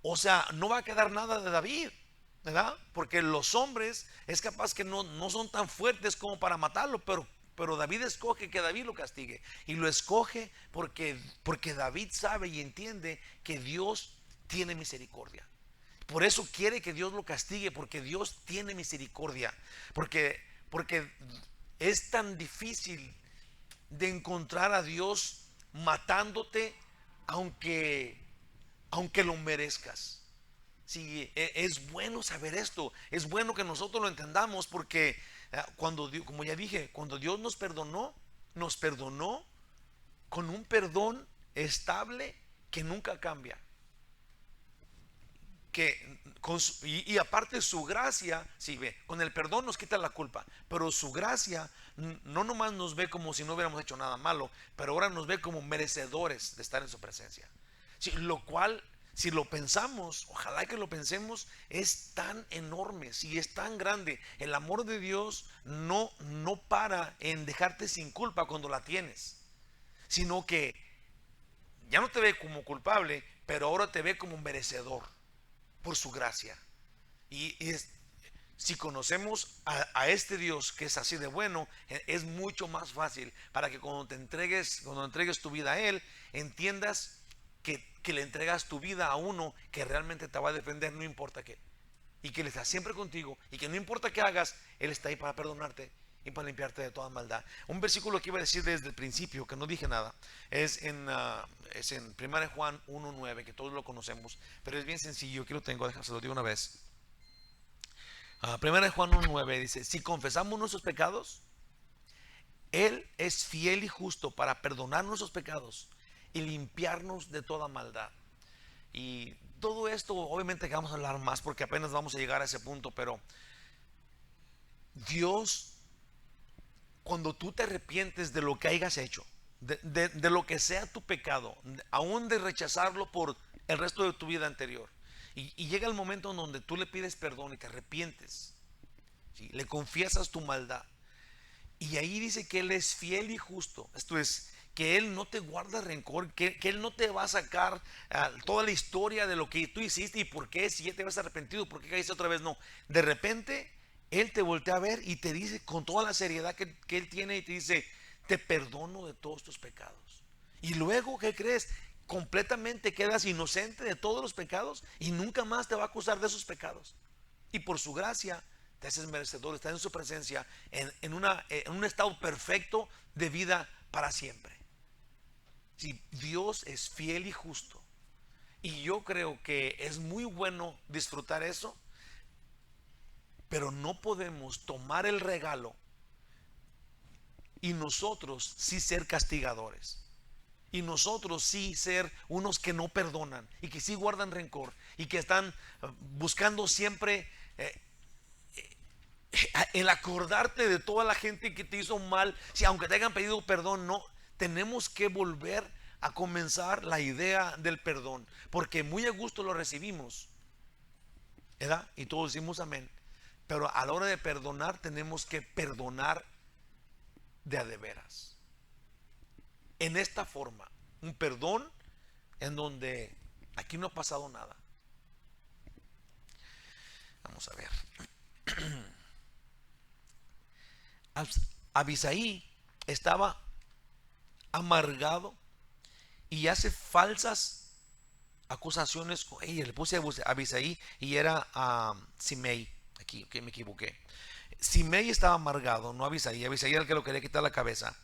o sea, no va a quedar nada de David, ¿verdad? Porque los hombres es capaz que no son tan fuertes como para matarlo, pero David escoge que David lo castigue. Y lo escoge porque David sabe y entiende que Dios tiene misericordia. Por eso quiere que Dios lo castigue, porque Dios tiene misericordia. Porque es tan difícil de encontrar a Dios matándote, aunque lo merezcas. Sí, es bueno saber esto, es bueno que nosotros lo entendamos, porque cuando Dios, como ya dije, cuando Dios nos perdonó con un perdón estable que nunca cambia. Y aparte su gracia, sí, ve, con el perdón nos quita la culpa, pero su gracia no nomás nos ve como si no hubiéramos hecho nada malo, pero ahora nos ve como merecedores de estar en su presencia. Sí, lo cual, si lo pensamos, ojalá que lo pensemos, es tan enorme, si es tan grande. El amor de Dios no para en dejarte sin culpa cuando la tienes, sino que ya no te ve como culpable, pero ahora te ve como merecedor por su gracia. Y si conocemos a este Dios que es así de bueno, es mucho más fácil para que cuando entregues tu vida a Él, entiendas que le entregas tu vida a uno que realmente te va a defender, no importa qué, y que Él está siempre contigo, y que no importa qué hagas, Él está ahí para perdonarte y para limpiarte de toda maldad. Un versículo que iba a decir desde el principio, que no dije nada, es en 1 Juan 1:9, que todos lo conocemos, pero es bien sencillo. Aquí lo tengo, déjame, lo digo una vez. 1 Juan 1:9 dice: si confesamos nuestros pecados, Él es fiel y justo para perdonar nuestros pecados y limpiarnos de toda maldad. Y todo esto obviamente que vamos a hablar más, porque apenas vamos a llegar a ese punto, pero Dios, cuando tú te arrepientes de lo que hayas hecho, de lo que sea tu pecado, aún de rechazarlo por el resto de tu vida anterior, y llega el momento en donde tú le pides perdón y te arrepientes, ¿sí? Le confiesas tu maldad, y ahí dice que Él es fiel y justo. Esto es, que Él no te guarda rencor, que Él no te va a sacar toda la historia de lo que tú hiciste y por qué, si ya te habías arrepentido, por qué caíste otra vez. No, de repente Él te voltea a ver y te dice con toda la seriedad que Él tiene, y te dice: te perdono de todos tus pecados. Y luego, ¿qué crees? Completamente quedas inocente de todos los pecados y nunca más te va a acusar de esos pecados. Y por su gracia te haces merecedor, estás en su presencia en un estado perfecto de vida para siempre. Si Dios es fiel y justo, y yo creo que es muy bueno disfrutar eso, pero no podemos tomar el regalo y nosotros sí ser castigadores, y nosotros sí ser unos que no perdonan y que sí guardan rencor y que están buscando siempre el acordarte de toda la gente que te hizo mal. Si aunque te hayan pedido perdón, no, tenemos que volver a comenzar la idea del perdón, porque muy a gusto lo recibimos, ¿verdad? Y todos decimos amén. Pero a la hora de perdonar tenemos que perdonar de veras. En esta forma, un perdón en donde aquí no ha pasado nada. Vamos a ver. Abisaí estaba amargado y hace falsas acusaciones con ella. Le puse a Abisaí y era Simei. Aquí que me equivoqué. Simei estaba amargado, no Abisaí. Abisaí era el que lo quería quitar la cabeza.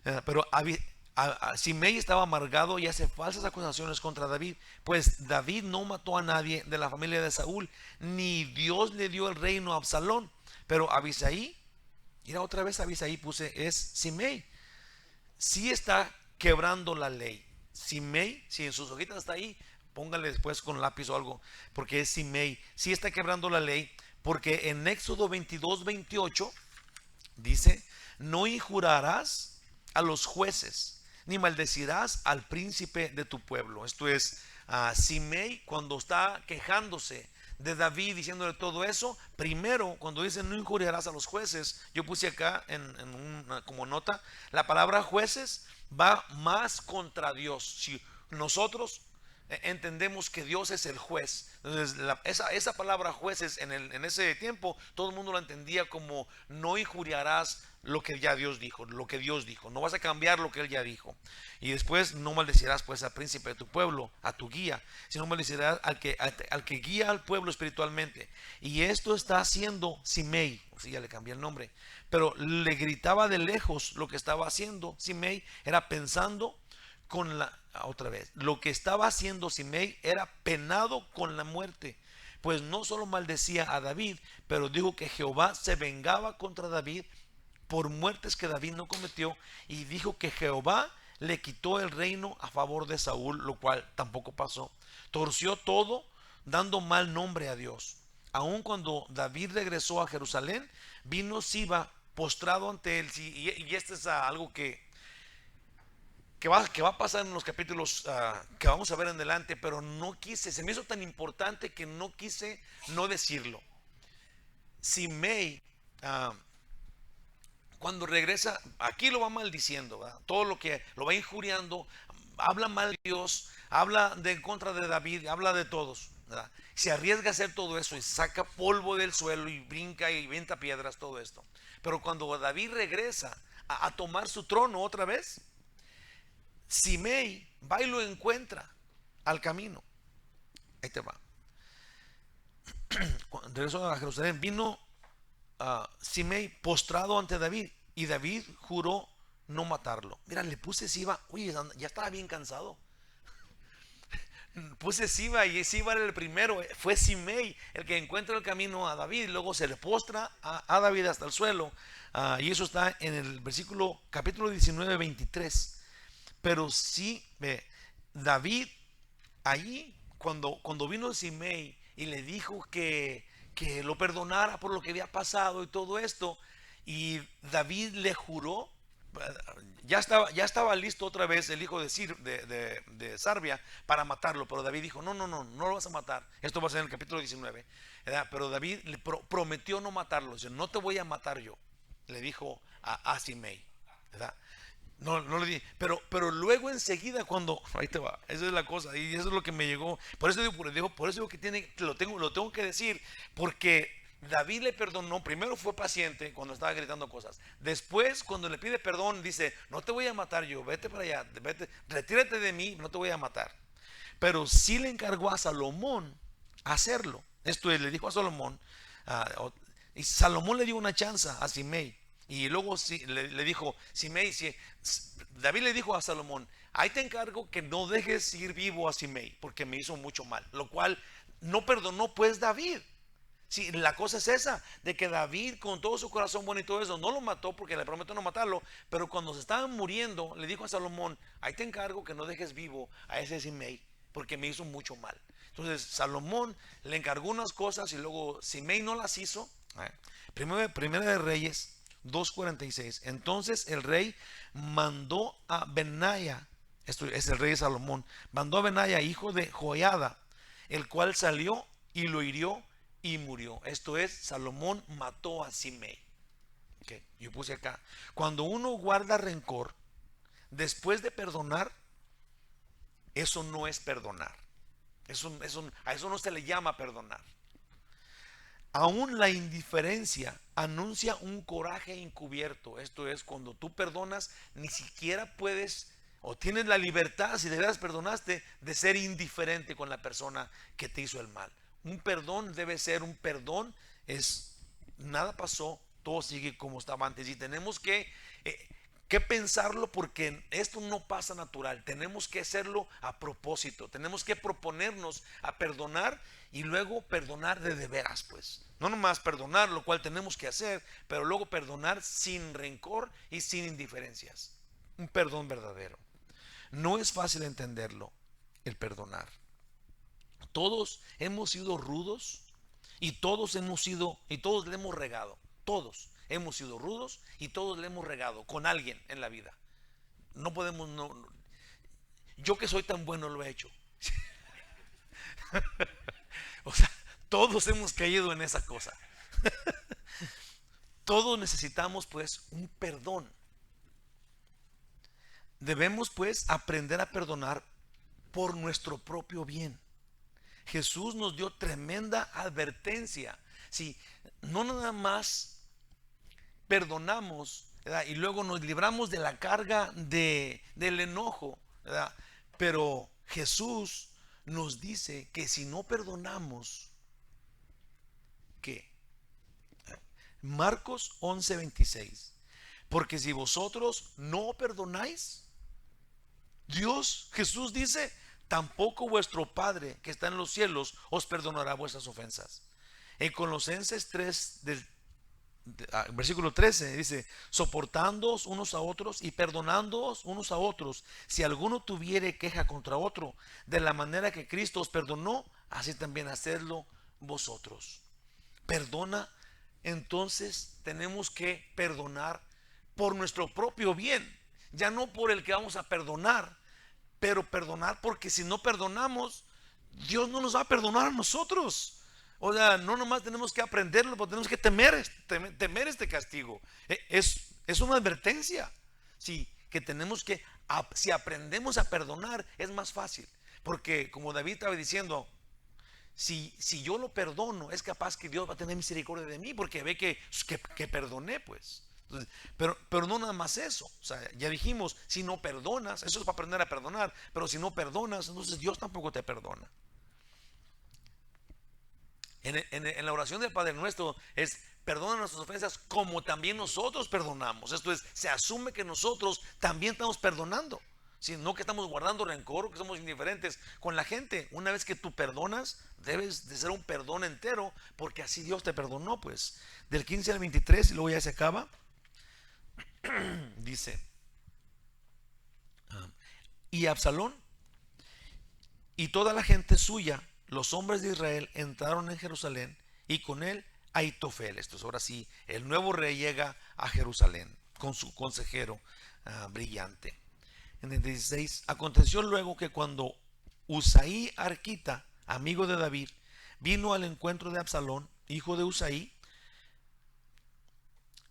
Pero Simei estaba amargado y hace falsas acusaciones contra David, pues David no mató a nadie de la familia de Saúl, ni Dios le dio el reino a Absalón. Pero Abisaí, mira otra vez Abisaí puse, es Simei. Sí está quebrando la ley. Simei, si en sus hojitas está ahí, póngale después con lápiz o algo, porque es Simei. Sí está quebrando la ley, porque en Éxodo 22:28 dice: no injurarás a los jueces, ni maldecirás al príncipe de tu pueblo. Esto es, Simei, cuando está quejándose de David, diciéndole todo eso, primero cuando dice no injuriarás a los jueces, yo puse acá como nota, la palabra jueces va más contra Dios. Si nosotros entendemos que Dios es el juez, entonces esa palabra jueces en ese tiempo todo el mundo lo entendía como no injuriarás lo que ya Dios dijo, lo que Dios dijo, no vas a cambiar lo que Él ya dijo. Y después no maldecirás pues al príncipe de tu pueblo, a tu guía, sino maldecirás al que guía al pueblo espiritualmente. Y esto está haciendo Simei, o sea, ya le cambié el nombre, pero le gritaba de lejos. Lo que estaba haciendo Simei era pensando con otra vez, lo que estaba haciendo Simei era penado con la muerte, pues no solo maldecía a David, pero dijo que Jehová se vengaba contra David por muertes que David no cometió, y dijo que Jehová le quitó el reino a favor de Saúl, lo cual tampoco pasó. Torció todo, dando mal nombre a Dios. Aun cuando David regresó a Jerusalén, vino Siba postrado ante él. Y este es algo que va a pasar en los capítulos que vamos a ver en adelante, pero no quise, se me hizo tan importante que no quise no decirlo. Simei, cuando regresa, aquí lo va maldiciendo, ¿verdad? Todo lo que lo va injuriando, habla mal de Dios, habla en contra de David, habla de todos, ¿verdad? Se arriesga a hacer todo eso y saca polvo del suelo y brinca y venta piedras, todo esto. Pero cuando David regresa a tomar su trono otra vez, Simei va y lo encuentra al camino. Ahí te va. Cuando regresó a Jerusalén, vino Simei postrado ante David, y David juró no matarlo. Mira, le puse Siba. Oye, ya estaba bien cansado. Puse Siba y Siba era el primero. Fue Simei el que encuentra el camino a David. Luego se le postra a David hasta el suelo. Y eso está en el versículo capítulo 19, 23. Pero sí, David allí, cuando vino Simei y le dijo que lo perdonara por lo que había pasado y todo esto, y David le juró, ya estaba listo otra vez el hijo de Sarbia para matarlo, pero David dijo, no lo vas a matar. Esto va a ser en el capítulo 19, ¿verdad? Pero David le prometió no matarlo. Dice, no te voy a matar yo, le dijo a Simei, ¿verdad? No le dije, pero luego enseguida cuando, ahí te va, esa es la cosa, y eso es lo que me llegó. Por eso digo que lo tengo que decir, porque David le perdonó. Primero fue paciente cuando estaba gritando cosas. Después, cuando le pide perdón, dice, no te voy a matar yo, vete para allá, retírate de mí, no te voy a matar. Pero sí le encargó a Salomón hacerlo. Esto es, le dijo a Salomón, y Salomón le dio una chance a Simei. Y luego le dijo, David le dijo a Salomón, ahí te encargo que no dejes ir vivo a Simei, porque me hizo mucho mal. Lo cual no perdonó pues David. Sí, la cosa es esa, de que David con todo su corazón bueno y todo eso, no lo mató porque le prometió no matarlo, pero cuando se estaban muriendo, le dijo a Salomón, ahí te encargo que no dejes vivo a ese Simei, porque me hizo mucho mal. Entonces Salomón le encargó unas cosas y luego Simei no las hizo. Primera de Reyes 2:46. Entonces el rey mandó a Benaya, esto es el rey Salomón, mandó a Benaya, hijo de Joiada, el cual salió y lo hirió y murió. Esto es, Salomón mató a Simei. Okay, yo puse acá, cuando uno guarda rencor después de perdonar, eso no es perdonar. A eso no se le llama perdonar. Aún la indiferencia anuncia un coraje encubierto. Esto es, cuando tú perdonas, ni siquiera puedes o tienes la libertad, si de veras perdonaste, de ser indiferente con la persona que te hizo el mal. Un perdón debe ser un perdón, es nada pasó, todo sigue como estaba antes. Y tenemos que pensarlo, porque esto no pasa natural. Tenemos que hacerlo a propósito. Tenemos que proponernos a perdonar y luego perdonar de veras, pues. No nomás perdonar, lo cual tenemos que hacer, pero luego perdonar sin rencor y sin indiferencias. Un perdón verdadero. No es fácil entenderlo, el perdonar. Todos hemos sido rudos y todos le hemos regado. Todos hemos sido rudos y todos le hemos regado con alguien en la vida. No podemos, no, yo que soy tan bueno lo he hecho. O sea, todos hemos caído en esa cosa. Todos necesitamos pues un perdón. Debemos pues aprender a perdonar por nuestro propio bien. Jesús nos dio tremenda advertencia. Si no nada más perdonamos, ¿verdad?, y luego nos libramos de la carga del enojo, ¿verdad?, pero Jesús nos dice que si no perdonamos, ¿qué? Marcos 11:26. Porque si vosotros no perdonáis, Jesús dice, tampoco vuestro Padre que está en los cielos os perdonará vuestras ofensas. En Colosenses 3, versículo 13 dice, soportándoos unos a otros y perdonándoos unos a otros, si alguno tuviere queja contra otro, de la manera que Cristo os perdonó, así también hacedlo vosotros. Perdona. Entonces tenemos que perdonar por nuestro propio bien, ya no por el que vamos a perdonar, pero perdonar, porque si no perdonamos, Dios no nos va a perdonar a nosotros. O sea, no nomás tenemos que aprenderlo, pero tenemos que temer este castigo. Es una advertencia. Sí, que tenemos que, si aprendemos a perdonar, es más fácil. Porque como David estaba diciendo, si yo lo perdono, es capaz que Dios va a tener misericordia de mí, porque ve que perdoné, pues. Entonces, pero no nada más eso. O sea, ya dijimos, si no perdonas, eso es para aprender a perdonar, pero si no perdonas, entonces Dios tampoco te perdona. En la oración del Padre Nuestro es, perdona nuestras ofensas como también nosotros perdonamos. Esto es, se asume que nosotros también estamos perdonando, sino que estamos guardando rencor, que somos indiferentes con la gente. Una vez que tú perdonas, debes de ser un perdón entero, porque así Dios te perdonó, pues. Del 15 al 23, y luego ya se acaba. Dice, y Absalón y toda la gente suya, los hombres de Israel, entraron en Jerusalén, y con él Ahitofel. Esto es ahora sí, el nuevo rey llega a Jerusalén con su consejero brillante. En el 16, aconteció luego que cuando Usaí Arquita, amigo de David, vino al encuentro de Absalón, hijo de Usaí,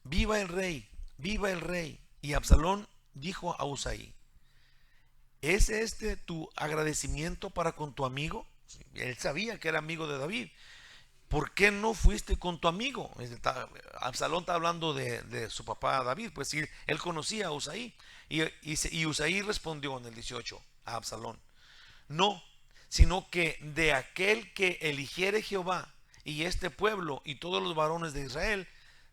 viva el rey, viva el rey. Y Absalón dijo a Usaí, ¿es este tu agradecimiento para con tu amigo? Él sabía que era amigo de David. ¿Por qué no fuiste con tu amigo? Absalón está hablando de su papá David, pues sí, él conocía a Usaí. Y Usaí respondió en el 18 a Absalón, no, sino que de aquel que eligiere Jehová y este pueblo y todos los varones de Israel,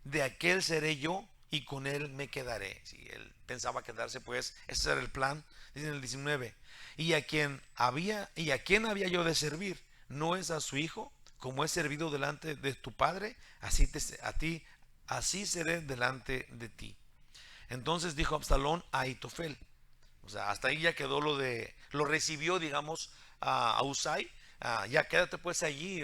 de aquel seré yo y con él me quedaré. Si él pensaba quedarse, pues ese era el plan. Dice en el 19, y a quién había yo de servir, no es a su hijo, como he servido delante de tu padre, así seré delante de ti. Entonces dijo Absalón a Ahitofel. O sea, hasta ahí ya quedó lo recibió, digamos, a Usai. Ya quédate pues allí,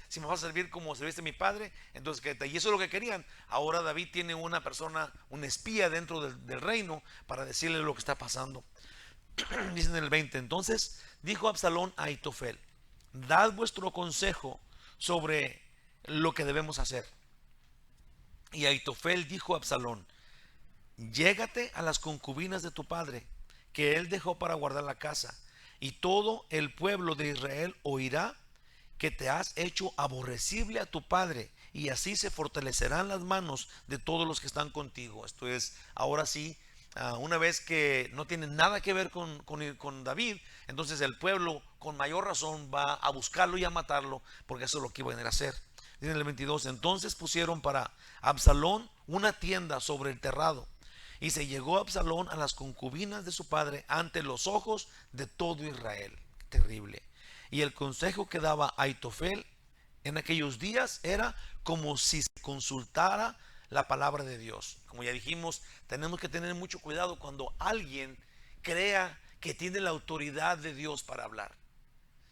si me vas a servir como serviste a mi padre, entonces quédate. Y eso es lo que querían. Ahora David tiene una persona, un espía dentro del reino, para decirle lo que está pasando. Dice en el 20, entonces dijo Absalón a Ahitofel, dad vuestro consejo sobre lo que debemos hacer. Y Aitofel dijo a Absalón: llégate a las concubinas de tu padre, que él dejó para guardar la casa, y todo el pueblo de Israel oirá que te has hecho aborrecible a tu padre, y así se fortalecerán las manos de todos los que están contigo. Esto es, ahora sí, una vez que no tiene nada que ver con David, entonces el pueblo con mayor razón va a buscarlo y a matarlo, porque eso es lo que iban a hacer. Dice en el 22, entonces pusieron para Absalón una tienda sobre el terrado, y se llegó Absalón a las concubinas de su padre ante los ojos de todo Israel. Terrible. Y el consejo que daba Aitofel en aquellos días era como si se consultara la palabra de Dios. Como ya dijimos, tenemos que tener mucho cuidado cuando alguien crea que tiene la autoridad de Dios para hablar.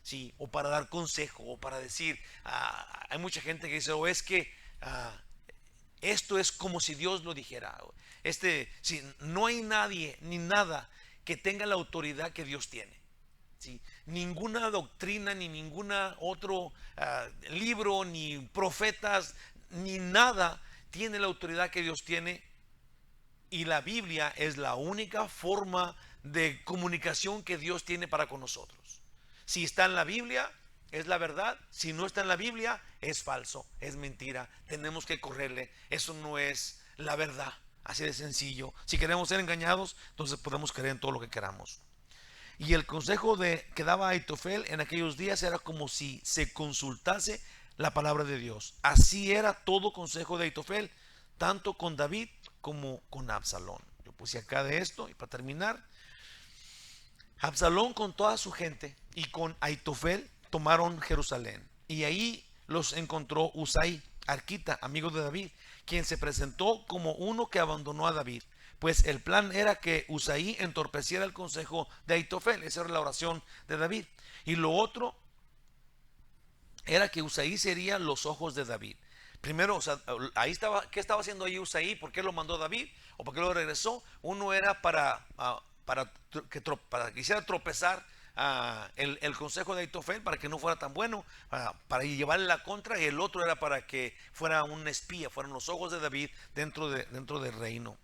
Sí, o para dar consejo, o para decir, hay mucha gente que dice, o es que esto es como si Dios lo dijera. Si no hay nadie ni nada que tenga la autoridad que Dios tiene. ¿Sí? Ninguna doctrina, ni ninguna otro libro, ni profetas, ni nada tiene la autoridad que Dios tiene. Y la Biblia es la única forma de comunicación que Dios tiene para con nosotros. Si está en la Biblia, es la verdad. Si no está en la Biblia, es falso, es mentira. Tenemos que correrle. Eso no es la verdad. Así de sencillo. Si queremos ser engañados, entonces podemos creer en todo lo que queramos. Y el consejo que daba Aitofel en aquellos días era como si se consultase la palabra de Dios. Así era todo consejo de Aitofel, tanto con David como con Absalón. Yo puse acá de esto, y para terminar, Absalón con toda su gente y con Aitofel tomaron Jerusalén. Y ahí los encontró Usai, arquita, amigo de David, quien se presentó como uno que abandonó a David. Pues el plan era que Usai entorpeciera el consejo de Aitofel. Esa era la oración de David. Y lo otro era que Usai sería los ojos de David. Primero, o sea, ahí estaba, ¿qué estaba haciendo ahí Usai? ¿Por qué lo mandó David? ¿O por qué lo regresó? Uno era para que hiciera tropezar el consejo de Aitofel, para que no fuera tan bueno, para llevarle la contra, y el otro era para que fuera un espía, fueran los ojos de David dentro del reino.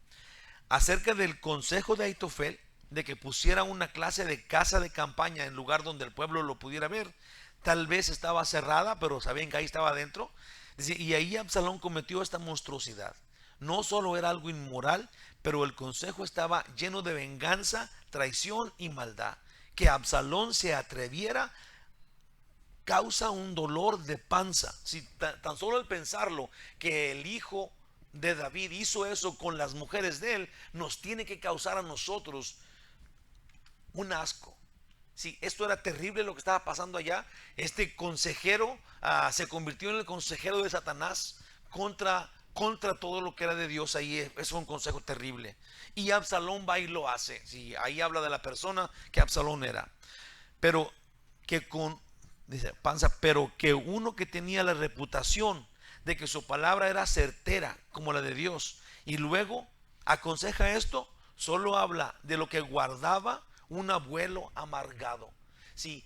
Acerca del consejo de Aitofel, de que pusiera una clase de casa de campaña en lugar donde el pueblo lo pudiera ver, tal vez estaba cerrada, pero sabían que ahí estaba adentro. Y ahí Absalón cometió esta monstruosidad. No solo era algo inmoral, pero el consejo estaba lleno de venganza, traición y maldad. Que Absalón se atreviera causa un dolor de panza. Si tan solo el pensarlo, que el hijo de David hizo eso con las mujeres de él, nos tiene que causar a nosotros un asco. Sí, esto era terrible lo que estaba pasando allá. Este consejero se convirtió en el consejero de Satanás contra todo lo que era de Dios. Ahí es un consejo terrible. Y Absalón va y lo hace. Sí, ahí habla de la persona que Absalón era. Pero que dice Panza, pero que uno que tenía la reputación de que su palabra era certera como la de Dios, y luego aconseja esto, solo habla de lo que guardaba un abuelo amargado. Sí,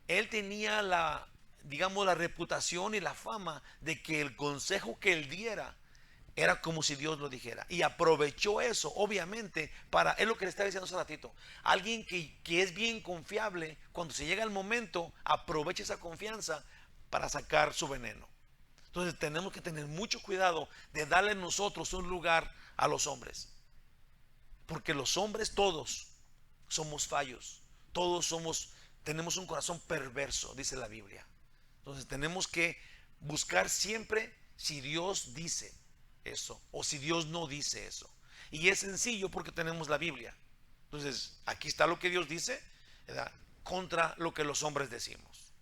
él tenía digamos, la reputación y la fama de que el consejo que él diera era como si Dios lo dijera. Y aprovechó eso, obviamente, es lo que le estaba diciendo hace ratito. Alguien que es bien confiable, cuando se llega el momento, aprovecha esa confianza para sacar su veneno. Entonces tenemos que tener mucho cuidado de darle nosotros un lugar a los hombres. Porque los hombres todos somos fallos. Todos tenemos un corazón perverso, dice la Biblia. Entonces tenemos que buscar siempre si Dios dice eso o si Dios no dice eso. Y es sencillo porque tenemos la Biblia. Entonces aquí está lo que Dios dice, ¿verdad?, contra lo que los hombres decimos.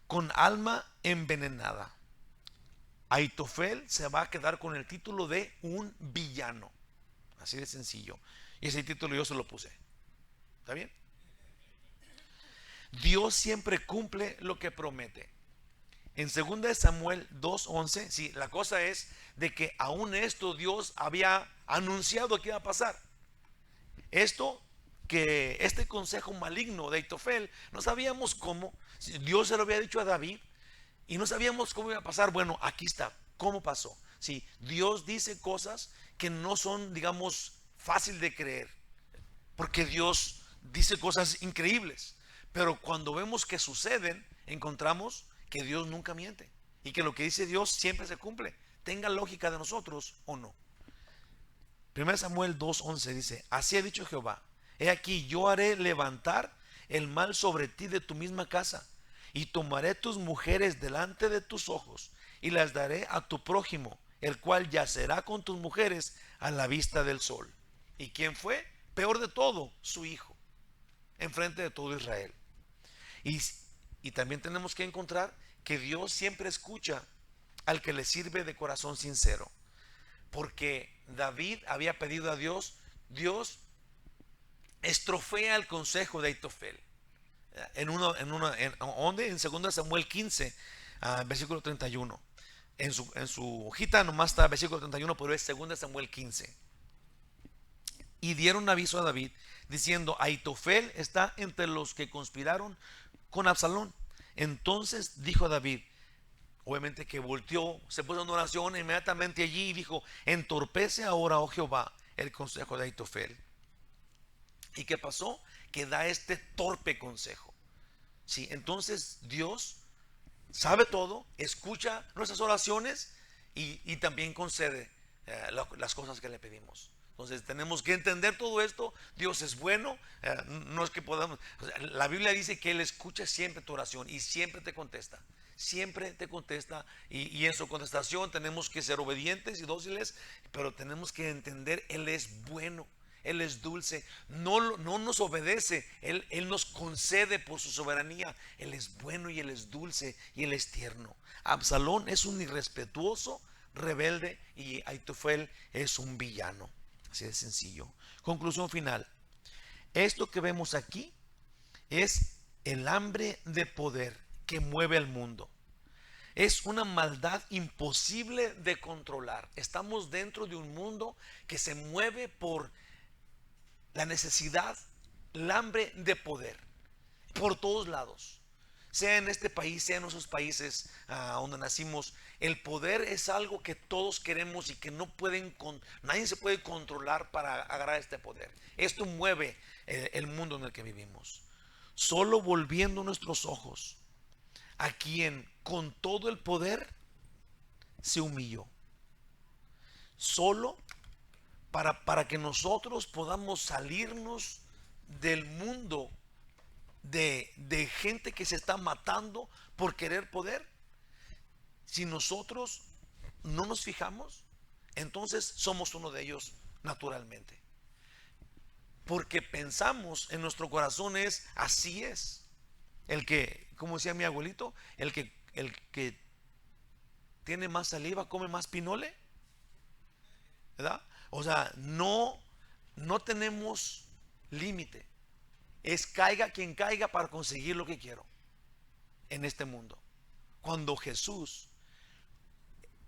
Con alma envenenada, Aitofel se va a quedar con el título de un villano. Así de sencillo. Y ese título yo se lo puse. ¿Está bien? Dios siempre cumple lo que promete. En 2 Samuel 2:11, sí, la cosa es de que aún esto Dios había anunciado que iba a pasar. Este consejo maligno de Aitofel, no sabíamos cómo. Dios se lo había dicho a David, y no sabíamos cómo iba a pasar. Bueno, aquí está, cómo pasó. Sí, Dios dice cosas que no son, digamos, fácil de creer, porque Dios dice cosas increíbles, pero cuando vemos que suceden, encontramos que Dios nunca miente y que lo que dice Dios siempre se cumple, tenga lógica de nosotros o no. 1 Samuel 2:11 dice: así ha dicho Jehová, he aquí yo haré levantar el mal sobre ti de tu misma casa, y tomaré tus mujeres delante de tus ojos, y las daré a tu prójimo, el cual yacerá con tus mujeres a la vista del sol. ¿Y quién fue? Peor de todo, su hijo, enfrente de todo Israel. Y, y también tenemos que encontrar que Dios siempre escucha al que le sirve de corazón sincero, porque David había pedido a Dios, Dios estrofea el consejo de Aitofel. ¿Dónde? En 2 Samuel 15, versículo 31. En su hojita nomás está versículo 31, pero es 2 Samuel 15. Y dieron aviso a David diciendo: Aitofel está entre los que conspiraron con Absalón. Entonces dijo David, obviamente que volteó, se puso en oración inmediatamente allí y dijo: entorpece ahora, oh Jehová, el consejo de Aitofel. ¿Y qué pasó? Que da este torpe consejo. Sí, entonces Dios sabe todo, escucha nuestras oraciones y también concede las cosas que le pedimos. Entonces tenemos que entender todo esto. Dios es bueno, no es que podamos, o sea, la Biblia dice que Él escucha siempre tu oración y siempre te contesta. Siempre te contesta y en su contestación tenemos que ser obedientes y dóciles, pero tenemos que entender, Él es bueno. Él es dulce, no nos obedece, Él nos concede por su soberanía. Él es bueno y Él es dulce y Él es tierno. Absalón es un irrespetuoso, rebelde, y Aitofel es un villano. Así de sencillo. Conclusión final. Esto que vemos aquí es el hambre de poder que mueve al mundo. Es una maldad imposible de controlar. Estamos dentro de un mundo que se mueve por la necesidad, el hambre de poder, por todos lados, sea en este país, sea en esos países donde nacimos. El poder es algo que todos queremos y que nadie se puede controlar para agarrar este poder. Esto mueve el mundo en el que vivimos. Solo volviendo nuestros ojos a quien con todo el poder se humilló, solo para que nosotros podamos salirnos del mundo de gente que se está matando por querer poder. Si nosotros no nos fijamos, entonces somos uno de ellos naturalmente, porque pensamos en nuestro corazón es así es. El que, como decía mi abuelito, el que tiene más saliva come más pinole, ¿verdad? O sea, no tenemos límite. Es caiga quien caiga para conseguir lo que quiero en este mundo. Cuando Jesús,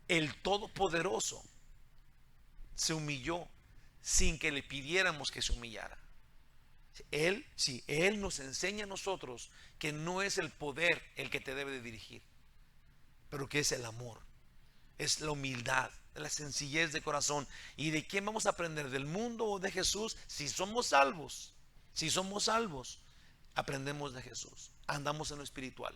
el Todopoderoso, se humilló sin que le pidiéramos que se humillara. Él nos enseña a nosotros que no es el poder el que te debe de dirigir, pero que es el amor, es la humildad, la sencillez de corazón. ¿Y de quién vamos a aprender? ¿Del mundo o de Jesús? Si somos salvos, aprendemos de Jesús, andamos en lo espiritual,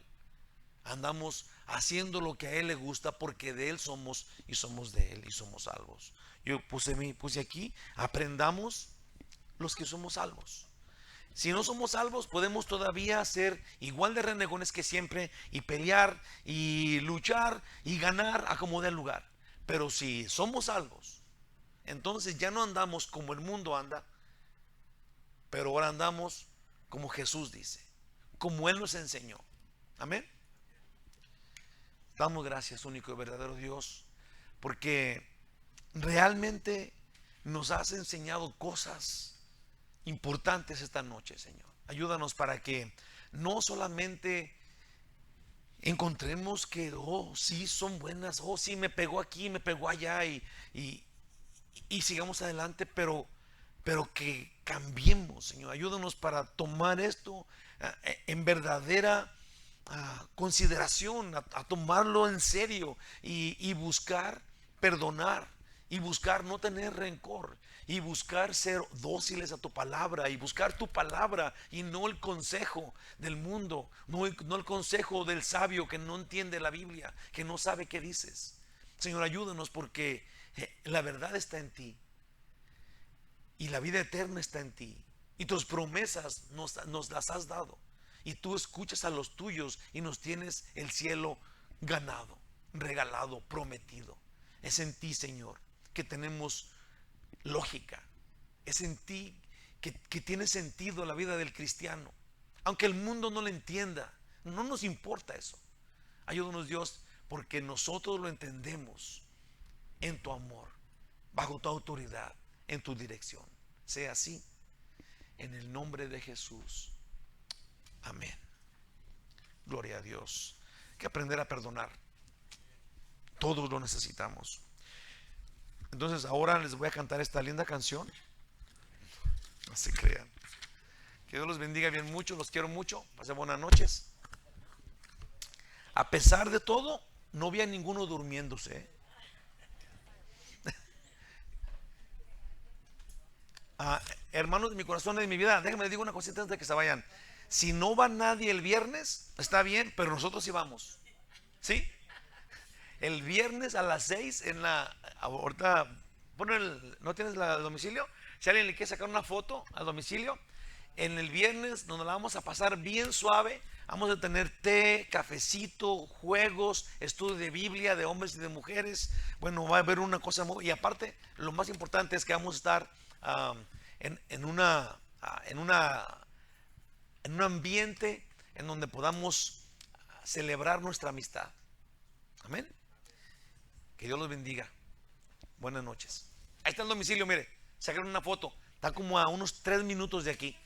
andamos haciendo lo que a Él le gusta, porque de Él somos y somos de Él y somos salvos. Yo puse aquí: aprendamos los que somos salvos. Si no somos salvos, podemos todavía ser igual de renegones que siempre y pelear y luchar y ganar a como dé el lugar. Pero si somos salvos, entonces ya no andamos como el mundo anda, pero ahora andamos como Jesús dice, como Él nos enseñó. Amén. Damos gracias, único y verdadero Dios, porque realmente nos has enseñado cosas importantes esta noche, Señor. Ayúdanos para que no solamente encontremos que, oh, sí, son buenas, oh, sí, me pegó aquí, me pegó allá y sigamos adelante, pero que cambiemos, Señor. Ayúdanos para tomar esto en verdadera consideración, a tomarlo en serio y buscar perdonar y buscar no tener rencor y buscar ser dóciles a tu palabra y buscar tu palabra y no el consejo del mundo, no el consejo del sabio que no entiende la Biblia, que no sabe qué dices. Señor, ayúdanos porque la verdad está en ti y la vida eterna está en ti y tus promesas nos las has dado y tú escuchas a los tuyos y nos tienes el cielo ganado, regalado, prometido. Es en ti, Señor, que tenemos lógica. Es en ti que tiene sentido la vida del cristiano. Aunque el mundo no lo entienda, no nos importa eso. Ayúdanos, Dios, porque nosotros lo entendemos en tu amor, bajo tu autoridad, en tu dirección. Sea así, en el nombre de Jesús. Amén. Gloria a Dios. Hay que aprender a perdonar. Todos lo necesitamos. Entonces ahora les voy a cantar esta linda canción. No se crean. Que Dios los bendiga bien mucho. Los quiero mucho. Pasen buenas noches. A pesar de todo, no había ninguno durmiéndose. Hermanos de mi corazón y de mi vida, déjenme les digo una cosita antes de que se vayan. Si no va nadie el viernes, está bien, pero nosotros sí vamos. ¿Sí? El viernes a las 6 en la... Ahorita, ¿no tienes el domicilio? Si alguien le quiere sacar una foto al domicilio, en el viernes nos la vamos a pasar bien suave. Vamos a tener té, cafecito, juegos, estudio de Biblia de hombres y de mujeres. Bueno, va a haber una cosa muy... Y aparte, lo más importante es que vamos a estar en un ambiente en donde podamos celebrar nuestra amistad. Amén. Que Dios los bendiga. Buenas noches. Ahí está el domicilio, mire. Sacaron una foto. Está como a unos 3 minutos de aquí.